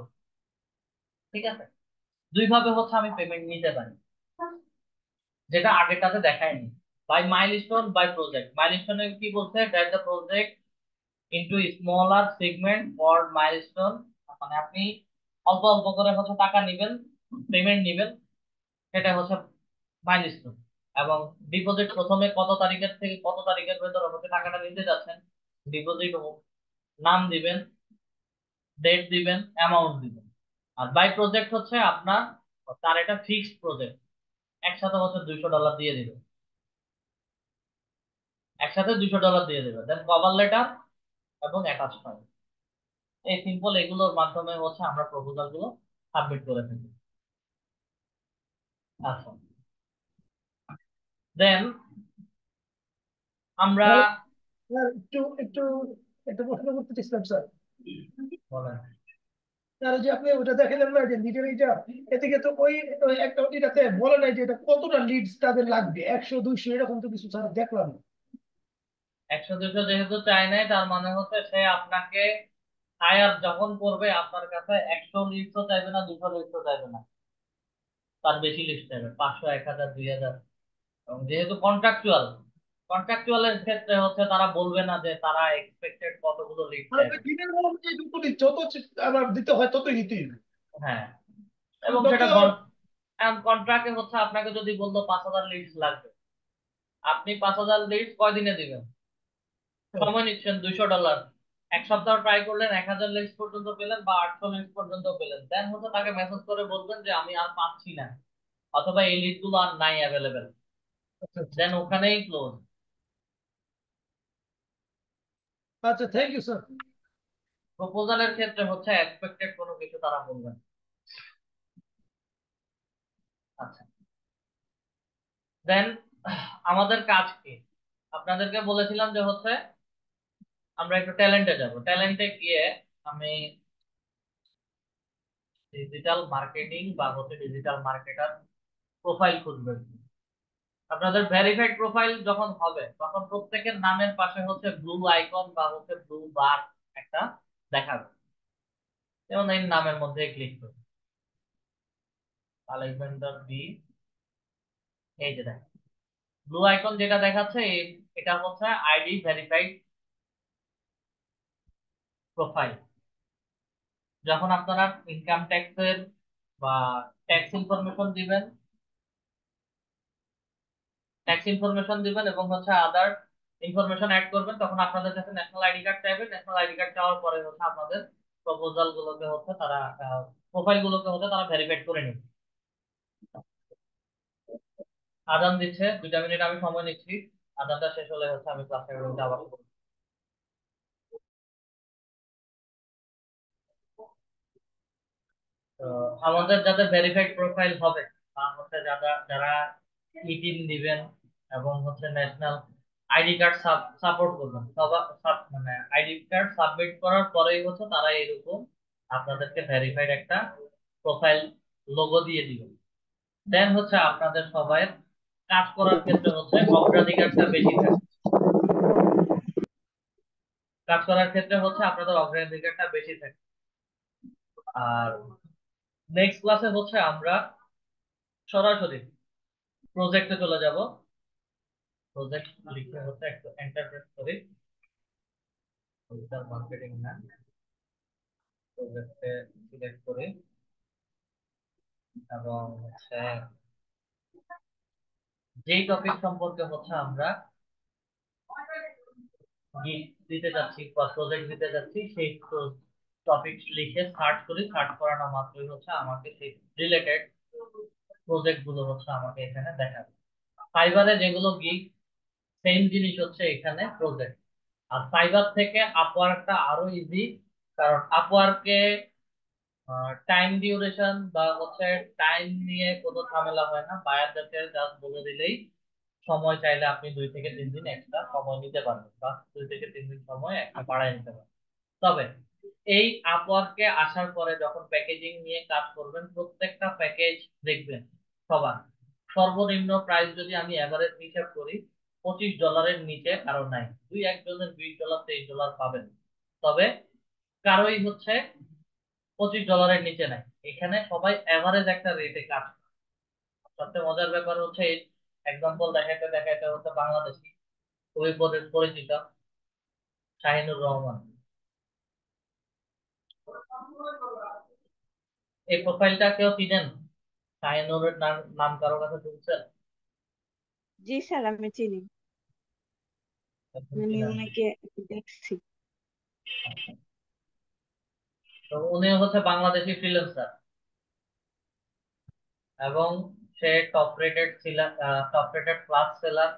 ঠিক আছে। দুই ভাবে হচ্ছে আমি পেমেন্ট নিতে পারি, যেটা আগেরটাতে দেখায়নি। By milestone, by project. মাইলস্টোনে কি বলছে, that the project into smaller segment for milestone, মানে আপনি অল্প অল্প করে হচ্ছে টাকা নিবেন, পেমেন্ট নিবেন, সেটা হচ্ছে মাইলস্টোন। এবং ডিপোজিট প্রথমে কত তারিখের থেকে কত তারিখের ভেতরে হচ্ছে টাকাটা নিতে যাচ্ছেন, ডিপোজিট নাম দিবেন, ডেট দিবেন, অ্যামাউন্ট দিবেন। আর বাই প্রজেক্ট হচ্ছে আপনার, তার এটা ফিক্সড প্রজেক্ট, একসাথে হচ্ছে $200 দিয়ে দিবেন, একসাথে $200 দিয়ে দেবে। দেন কভার লেটার এবং অ্যাটাচ ফাইল, এই সিম্পল এগুলোর মাধ্যমে হচ্ছে আমরা প্রপোজাল গুলো সাবমিট করে থাকি। আচ্ছা, দেন আমরা তাহলে স্যার একটু একটু একটা প্রশ্ন করতে চাইছিলাম স্যার। বলেন। স্যার যে আপনি ওটা দেখালেন না যে লিডের এইটা, এদিকে তো ওই ওই একটা এটাতে বলে নাই যে এটা কতটা লিডস তাদের লাগবে, 100 200 এরকম তো কিছু স্যার দেখলাম না। 100 200 যেহেতু চাই নাই, তার মানে হচ্ছে সে আপনাকে হায়ার যখন করবে আপনার কাছে 100 লিস্টও চাইবে না, 200 লিস্টও চাইবে না, তার বেশি লিস্ট চাইবে, 500, 1000, 2000। এবং যেহেতু কন্ট্রাকচুয়াল, কন্ট্রাকচুয়ালের ক্ষেত্রে হচ্ছে তারা বলবে না যে তারা এক্সপেক্টেড কতগুলো লিস্ট আর ওই চাইবে। দিনের মধ্যে যত যত আমার দিতে হয় ততই নিতে হবে। হ্যাঁ, এবং যত সেটা কন্ট্রাক্টে হচ্ছে আপনাকে যদি বললো 5000 লিস্ট লাগবে, আপনি 5000 লিস্ট কয়দিনে দিবেন, সময় নিচ্ছেন $200, এক সপ্তাহ ট্রাই করলেন, 1000 লিস্ট পর্যন্ত পেলেন বা 800 লিস্ট পর্যন্ত পেলেন, দেন হচ্ছে তাকে মেসেজ করে বলবেন যে আমি আর পাচ্ছি না, অথবা এই লিস্ট গুলো আর নাই অ্যাভেলেবেল, আচ্ছা আচ্ছা দেন আচ্ছা। ওখানেই ক্লোজ। আচ্ছা, থ্যাংক ইউ স্যার। প্রপোজালের ক্ষেত্রে হচ্ছে এক্সপেক্টেড কোনো কিছু তারা বলবেন। আচ্ছা, দেন আমাদের কাজ কি, আপনাদেরকে বলেছিলাম যে হচ্ছে আমরা একটু ট্যালেন্টে যাব। ট্যালেন্টে গিয়ে আমি ডিজিটাল মার্কেটিং বা হচ্ছে ডিজিটাল মার্কেটার প্রোফাইল খুঁজবেন। আপনাদের ভেরিফাইড প্রোফাইল যখন হবে তখন প্রত্যেকের নামের পাশে হচ্ছে ব্লু আইকন বা হচ্ছে ব্লু বার একটা দেখাবে। যেমন এই নামের মধ্যে ক্লিক করি, আলেকজান্ডার বি। এই যে দেখেন ব্লু আইকন যেটা দেখাচ্ছে এটা হচ্ছে আইডি ভেরিফাইড প্রোফাইল। যখন আপনারা ইনকাম ট্যাক্সের বা ট্যাক্স ইনফরমেশন দিবেন, এবং হচ্ছে আদার ইনফরমেশন অ্যাড করবেন, তখন আপনাদের কাছে ন্যাশনাল আইডি কার্ড চাইবে। ন্যাশনাল আইডি কার্ড চাওয়ার পরে হচ্ছে আপনাদের প্রপোজাল গুলোকে হচ্ছে তারা প্রোফাইল গুলোকে হচ্ছে তারা ভেরিফাইড করে নেবে। আজান দিচ্ছে, 2টা মিনিট আমি সময় নিচ্ছি। আজানটা শেষ হলে হচ্ছে আমি ক্লাসে আবার করবো। তো আমাদের যাদের ভেরিফাইড প্রোফাইল হবে বা হচ্ছে যারা যারা ইটিন দিবেন এবং হচ্ছে ন্যাশনাল আইডি কার্ড সাপোর্ট করবেন, মানে আইডি কার্ড সাবমিট করার পরেই হচ্ছে তারা এরকম আপনাদেরকে ভেরিফাইড একটা প্রোফাইল লোগো দিয়ে দিবেন। দেন হচ্ছে আপনাদের সবাই কাজ করার ক্ষেত্রে হচ্ছে অগ্রাধিকারটা বেশি থাকে। কাজ করার ক্ষেত্রে হচ্ছে আপনাদের অগ্রাধিকারটা বেশি থাকে। আর নেক্সট ক্লাসে হচ্ছে আমরা সরাসরি প্রজেক্টে চলে যাব। প্রজেক্ট লিখে হচ্ছে একটু এন্টারপ্রেস করি, ডিজিটাল মার্কেটিং না, প্রজেক্টে সিলেক্ট করি এবং হচ্ছে যেই টপিক সম্পর্কে হচ্ছে আমরা গিগ দিতে যাচ্ছি বা প্রজেক্ট দিতে যাচ্ছি সেই টপিক লিখে সার্চ করি। সার্চ করানো মাত্রই হচ্ছে আমাকে সেই রিলেটেড প্রজেক্ট গুলো হচ্ছে আমাকে এখানে দেখাবে। ফাইবারে যেগুলো গিগ, সেম জিনিস হচ্ছে এখানে প্রজেক্ট। আর ফাইবার থেকে আপওয়ার্কটা আরো ইজি, কারণ আপওয়ার্কে টাইম ডিউরেশন বা হচ্ছে টাইম নিয়ে কোনো ঝামেলা হয় না। বায়ারদেরকে জাস্ট বলে দিলেই সময় চাইলে আপনি 2 থেকে 3 দিন এক্সট্রা সময় নিতে পারবেন বা 2 থেকে 3 দিন সময় একটা বাড়ায় নিতে পারবেন। তবে এই আপওয়ার্কে আসার পরে যখন প্যাকেজিং নিয়ে কাজ করবেন, প্রত্যেকটা প্যাকেজ দেখবেন সবার সর্বনিম্ন প্রাইস যদি আমি এভারেজ হিসাব করি, $25 নিচে কারো নাই। দুই একজনের $20 $23 পাবেন, তবে কারোই হচ্ছে $25 নিচে নাই। এখানে সবাই এভারেজ একটা রেটে কাজ করে। সবচেয়ে মজার ব্যাপার হচ্ছে এক্সাম্পল দেখাইতে দেখাইতে হচ্ছে বাংলাদেশি খুবই পরিচিত শাহিনুর রহমান। এই প্রোফাইলটা কেউ চিনেন? শাহিনুরের নাম নাম কারো কাছে শুনছেন? জি স্যার, আমি চিনি। আমি চিনেন? ওনাকে দেখছি। তো উনি হচ্ছে বাংলাদেশি ফ্রিল্যান্সার এবং সে টপ রেটেড ক্লাস সেলার।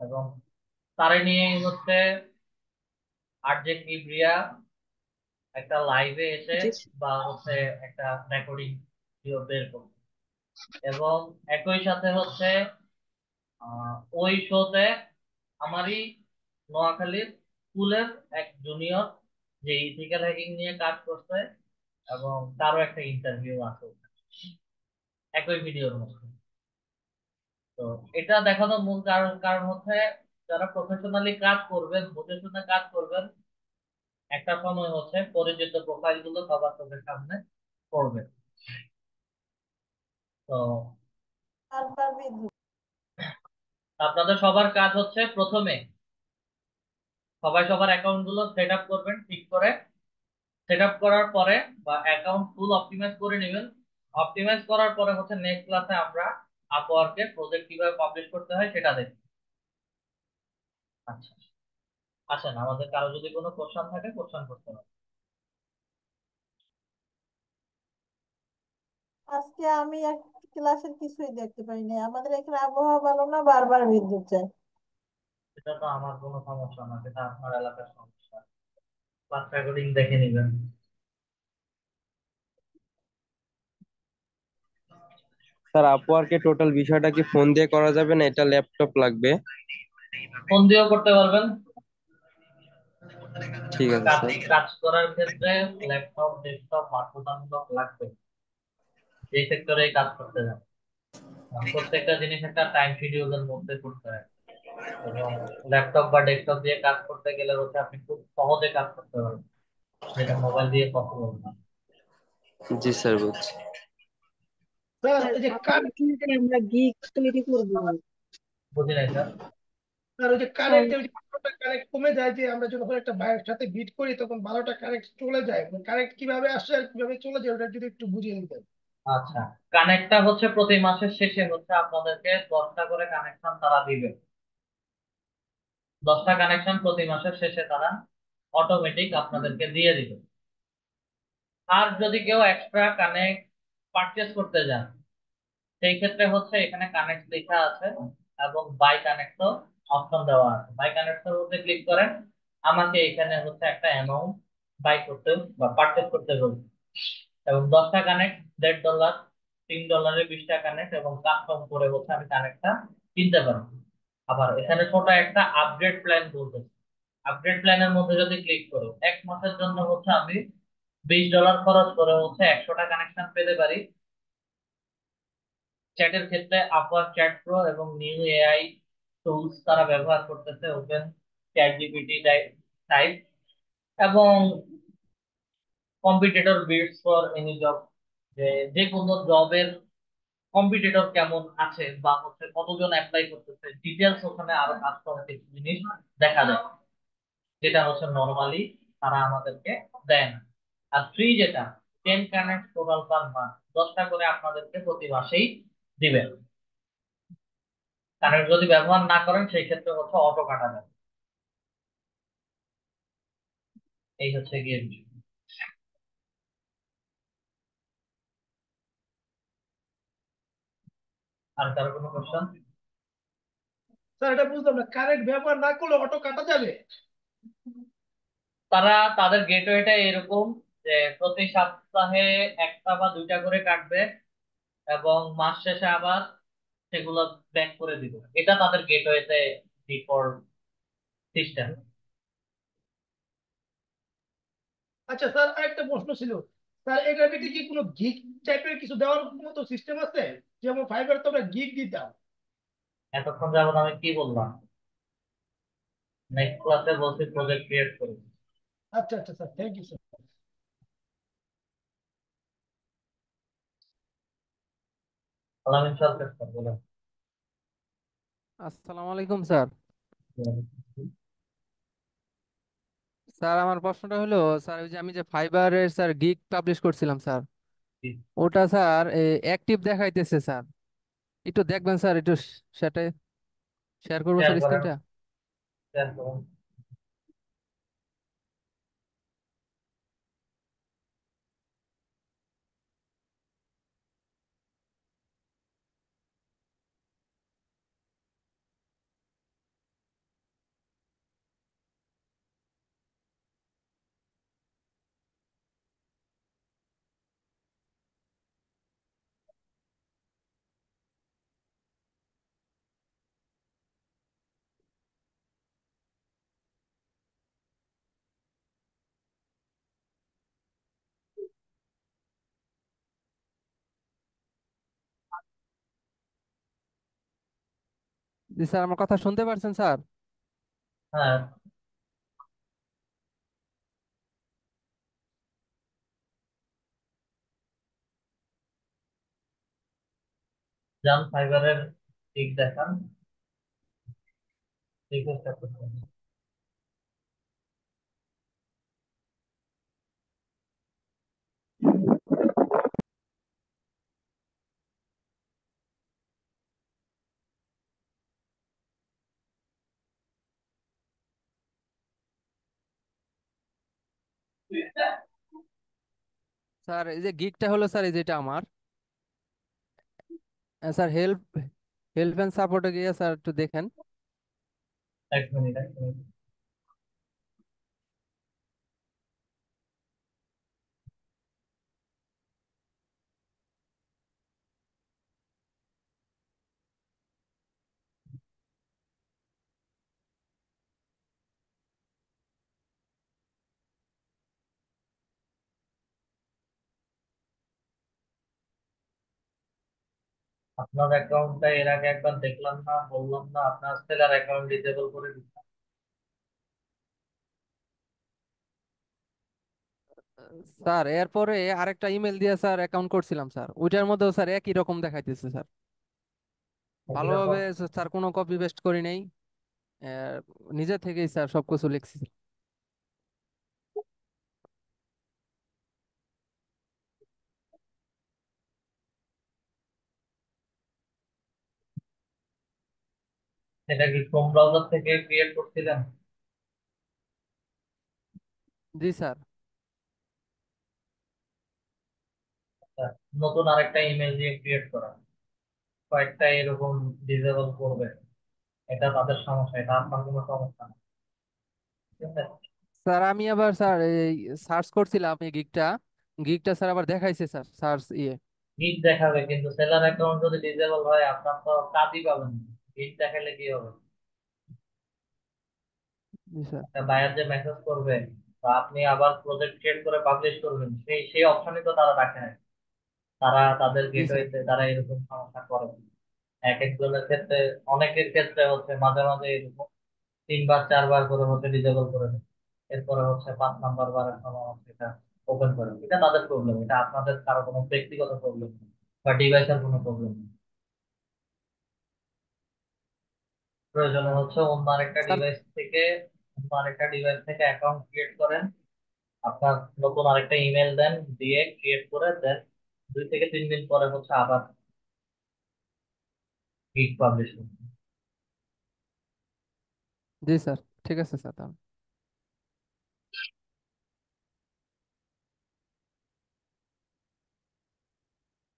এবং তারে নিয়ে হচ্ছে আরজে কিবরিয়া একটা লাইভে এসে জি বা হচ্ছে একটা রেকর্ডিং ভিডিও বের করবে। এবং একই সাথে হচ্ছে ওই শোতে আমারই নোয়াখালীর স্কুলের এক জুনিয়র যে ইথিক্যাল হ্যাকিং নিয়ে কাজ করছে এবং তারও একটা ইন্টারভিউ আছে একই ভিডিওর মধ্যে। তো এটা দেখানোর মূল কারণ কারণ হচ্ছে যারা প্রফেশনালি কাজ করবেন, বুঝে শুনে কাজ করবেন, একটা সময় হচ্ছে পরিচিত প্রোফাইল গুলো সবার চোখের সামনে পড়বে। তো আপনাদের সবার কাজ হচ্ছে প্রথমে সবাই সবার অ্যাকাউন্ট গুলো সেট আপ করবেন ঠিক করে। সেট আপ করার পরে বা অ্যাকাউন্ট ফুল অপটিমাইজ করে নেবেন। অপটিমাইজ করার পরে হচ্ছে নেক্সট ক্লাসে আমরা আপওয়ার্কে প্রজেক্ট কিভাবে পাবলিশ করতে হয় সেটা দেখব। আচ্ছা, আসেন আমাদের কারো যদি কোনো কোশ্চেন থাকে কোশ্চেন করতে হবে। আজকে আমি এক ক্লাসের কিছুই দেখতে পাইনি। আমাদের এখানে আবহাওয়া ভালো না, বারবার বিদ্যুৎ যায়। এটা তো আমার কোনো সমস্যা না, সেটা আপনার এলাকার সমস্যা। ক্লাস রেকর্ডিং দেখে নেবেন। স্যার আপওয়ার্কে টোটাল বিষয়টা কি ফোন দিয়ে করা যাবে না এটা ল্যাপটপ লাগবে? ফোন দিয়েও করতে পারবেন। ঠিক আছে কাজ স্যার। কাজ করার ক্ষেত্রে ল্যাপটপ ডেস্কটপ বাধ্যতামূলক লাগবে যে সেক্টরে কাজ করতে যান। প্রত্যেকটা জিনিস একটা টাইম শিডিউলের মধ্যে করতে হয়। এবং ল্যাপটপ বা ডেস্কটপ দিয়ে কাজ করতে গেলে হচ্ছে আপনি খুব সহজে কাজ করতে পারবেন, যেটা মোবাইল দিয়ে পসিবল না। জি স্যার, বুঝছি। স্যার স্যার এই যে আপনি বলছেন যে আমরা গিগ তৈরি করবো। বুঝি নাই স্যার। স্যার ওই যে স্যার কারেন্ট, ওই যে 12টা কারেন্ট কমে যায়, যে আমরা যখন একটা ভাইয়ের সাথে বিট করি তখন 12টা কারেন্ট চলে যায়, কারেন্ট কিভাবে আসে আর কিভাবে চলে যায় ওটা যদি একটু বুঝিয়ে দিতেন। আচ্ছা, কানেক্টটা হচ্ছে প্রতি মাসের শেষে হচ্ছে আপনাদেরকে 10টা করে কানেকশন তারা দিবে। 10টা কানেকশন প্রতি মাসের শেষে তারা অটোমেটিক আপনাদেরকে দিয়ে দিবে। আর যদি কেউ এক্সট্রা কানেক্ট পারচেজ করতে যান, সেই ক্ষেত্রে হচ্ছে এখানে কানেক্ট লেখা আছে এবং বাই কানেক্ট অপশন দেওয়া আছে। বাই কানেক্ট এর মধ্যে ক্লিক করেন, আমাকে এখানে হচ্ছে একটা অ্যামাউন্ট বাই করতে বা পারচেজ করতে বলবে, এবং 10টা কানেক্ট $1.5, $3 20টা কানেক্ট, এবং কাস্টম করে হচ্ছে আমি কানেক্টটা কিনতে পারবো। আবার এখানে ছোট একটা আপগ্রেড প্ল্যান বলতেছে। আপগ্রেড প্ল্যানের মধ্যে যদি ক্লিক করি, 1 মাসের জন্য হচ্ছে আমি $20 খরচ করে হচ্ছে 100টা কানেকশন পেতে পারি। চ্যাটের ক্ষেত্রে আপার চ্যাট প্রো এবং নিউ এআই টুলস তারা ব্যবহার করতেছে, ওপেন চ্যাট জিপিটি টাইপ, এবং competitor beads for any job, যে যে কোনো জবের কম্পিটিটর কেমন আছে বা হচ্ছে কতজন অ্যাপ্লাই করতেছে ডিটেলস ওখানে আরো কাস্টম কিছু জিনিস দেখা যায়, যেটা হচ্ছে নর্মালি তারা আমাদেরকে দেয় না। আর ফ্রি যেটা, 10 কানেক্ট টোটাল পার মান্থ, 10টা করে আপনাদেরকে প্রতি মাসেই দিবেন। কানেক্ট যদি ব্যবহার না করেন সেই ক্ষেত্রে হচ্ছে অটো কাটা যাবে। এই হচ্ছে গিয়ে বিষয়। আর কারো কোনো কোশ্চেন? স্যার এটা বুঝলাম না, কারেন্ট ব্যবহার না করলে অটো কাটা যাবে? তারা তাদের গেটওয়েটা এরকম যে প্রতি সপ্তাহে 1টা বা 2টা করে কাটবে, এবং মাস শেষে আবার সেগুলো ব্যাক করে দিবে। এটা তাদের গেটওয়েতে ডিফল্ট সিস্টেম। আচ্ছা স্যার, আরেকটা প্রশ্ন ছিল। স্যার এটার ভিতরে কি কোনো গিগ টাইপের কিছু দেওয়ার মতো সিস্টেম আছে? যেমন ফাইবার তো আমরা গিগ দিতাম। এতক্ষণ যাবত আমি কি বললাম? নেক্সট ক্লাসে বলছি প্রজেক্ট ক্রিয়েট করুন। আচ্ছা আচ্ছা স্যার, থ্যাংক ইউ স্যার। আলামিন সরকার স্যার বলেন। আসসালামু আলাইকুম স্যার। স্যার আমার প্রশ্নটা হলো, স্যার ওই যে আমি যে ফাইবারের স্যার গিগ পাবলিশ করছিলাম স্যার, ওটা স্যার অ্যাক্টিভ দেখাইতেছে স্যার। একটু দেখবেন স্যার, একটু সেটা শেয়ার করবো শেয়ার স্যার করেন, স্ক্রিনটা। শেয়ার করুন। জি স্যার, আমার কথা শুনতে পারছেন স্যার? হ্যাঁ, জান ফাইবারের দিক দেখান, রিকোয়েস্ট করুন। স্যার এই যে গিগটা হলো স্যার, এই যেটা আমার স্যার হেল্প হেল্প এন্ড সাপোর্টে গিয়ে স্যার একটু দেখেন। 1 মিনিট, 1 মিনিট। আপনার অ্যাকাউন্টটা এর আগে একবার দেখলাম না, বললাম না আপনার সেলার অ্যাকাউন্ট ডিসেবল করে দিচ্ছেন। স্যার এরপরে আরেকটা ইমেল দিয়ে স্যার অ্যাকাউন্ট করছিলাম স্যার, ওইটার মধ্যেও স্যার একই রকম দেখাইতেছে স্যার। একই রকম। ভালোভাবে স্যার কোনো কপি পেস্ট করি নাই, আহ, নিজে থেকেই স্যার সবকিছু লিখছি। এটা কি ক্রোম ব্রাউজার থেকে ক্রিয়েট করছিলেন? জি স্যার। আচ্ছা, নতুন আরেকটা ইমেল দিয়ে ক্রিয়েট করা, কয়েকটা এরকম ডিসেবল করবে। এটা তাদের সমস্যা, এটা আপনার কোনো সমস্যা না। ঠিক আছে। স্যার আমি আবার স্যার এই সার্চ করছিলাম এই গিগটা, গিগটা স্যার আবার দেখাইছে স্যার সার্চ ইয়ে। গিগ দেখাবে, কিন্তু সেলার অ্যাকাউন্ট যদি ডিসেবল হয় আপনার তো কাজই পাবেন না। গিগ দেখালে কি হবে? জি স্যার। একটা বায়ার যে মেসেজ করবে বা আপনি আবার প্রজেক্ট ক্রিয়েট করে পাবলিশ করবেন, সেই অপশনই তো তারা রাখে না। তারা তাদের জি স্যার। গেটওয়েতে তারা এরকম সমস্যা করে। এক একজনের ক্ষেত্রে, অনেকের ক্ষেত্রে হচ্ছে মাঝে মাঝে এরকম 3 বার 4 বার করে হচ্ছে ডিসেবল করে দেয়। এরপরে হচ্ছে 5 নাম্বার বারের সময় হচ্ছে এটা ওপেন করে। এটা তাদের প্রবলেম, এটা আপনাদের কারো কোনো ব্যক্তিগত প্রবলেম বা ডিভাইসের কোনো প্রবলেম নেই। প্রয়োজনে হচ্ছে স্যার অন্য আরেকটা ডিভাইস থেকে অ্যাকাউন্ট ক্রিয়েট করেন, আপনার নতুন আরেকটা ইমেল দেন, দিয়ে ক্রিয়েট করে দেন, 2 থেকে 3 দিন পরে হচ্ছে আবার গিগ পাবলিশ করুন। জি স্যার, ঠিক আছে স্যার তাহলে।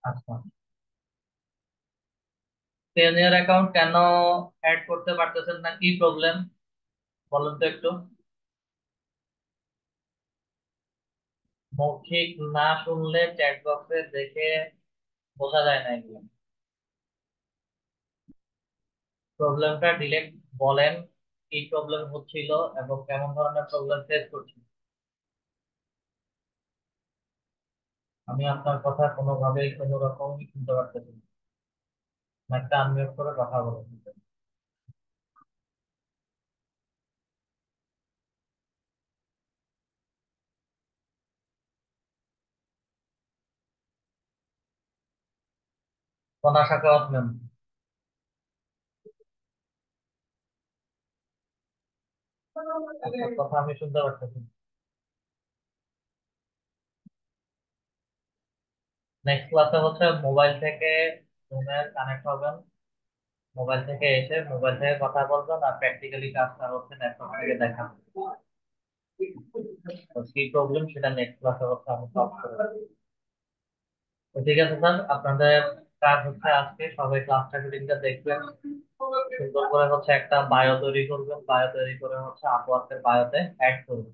আচ্ছা, পেনিয়ার অ্যাকাউন্ট কেন অ্যাড করতে পারতেছেন না, কি প্রবলেম বলেন তো একটু। মৌখিক না শুনলে চ্যাট বক্সে দেখে বোঝা যায় না এগুলো। প্রবলেমটা ডিরেক্ট বলেন, কি প্রবলেম হচ্ছিল এবং কেমন ধরনের প্রবলেম ফেস করছিল। আমি আপনার কথা কোনোভাবেই কোনো রকমই শুনতে পারতেছি না। একটা আনমিউট করে কথা বলুন। কোন শাখা ম্যাম? আপনার কথা আমি শুনতে পারতেছি। নেক্সট ক্লাসে হচ্ছে মোবাইল থেকে ফোনে কানেক্ট হবেন, মোবাইল থেকে এসে মোবাইল থেকে কথা বলবেন, আর প্র্যাকটিক্যালি কাজটা হচ্ছে ল্যাপটপ থেকে দেখা। তো কি প্রবলেম সেটা নেক্সট ক্লাসে হচ্ছে আমি সলভ করে দেব। তো ঠিক আছে স্যার, আপনাদের কাজ হচ্ছে আজকে সবাই ক্লাসটা রিডিংটা দেখবেন, সুন্দর করে হচ্ছে একটা বায়ো তৈরি করবেন, বায়ো তৈরি করে হচ্ছে আপওয়ার্কের বায়োতে অ্যাড করবেন।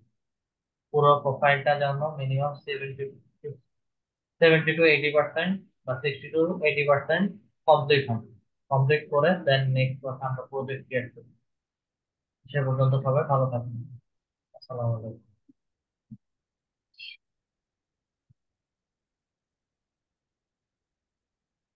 পুরো প্রোফাইলটা যেন মিনিমাম 70 to 80% বা 60 to 80% কমপ্লিট হবে। কমপ্লিট করে দেন নেক্সট ক্লাসে আমরা প্রজেক্ট ক্রিয়েট করব। সে পর্যন্ত সবাই ভালো থাকবেন। আসসালামু আলাইকুম।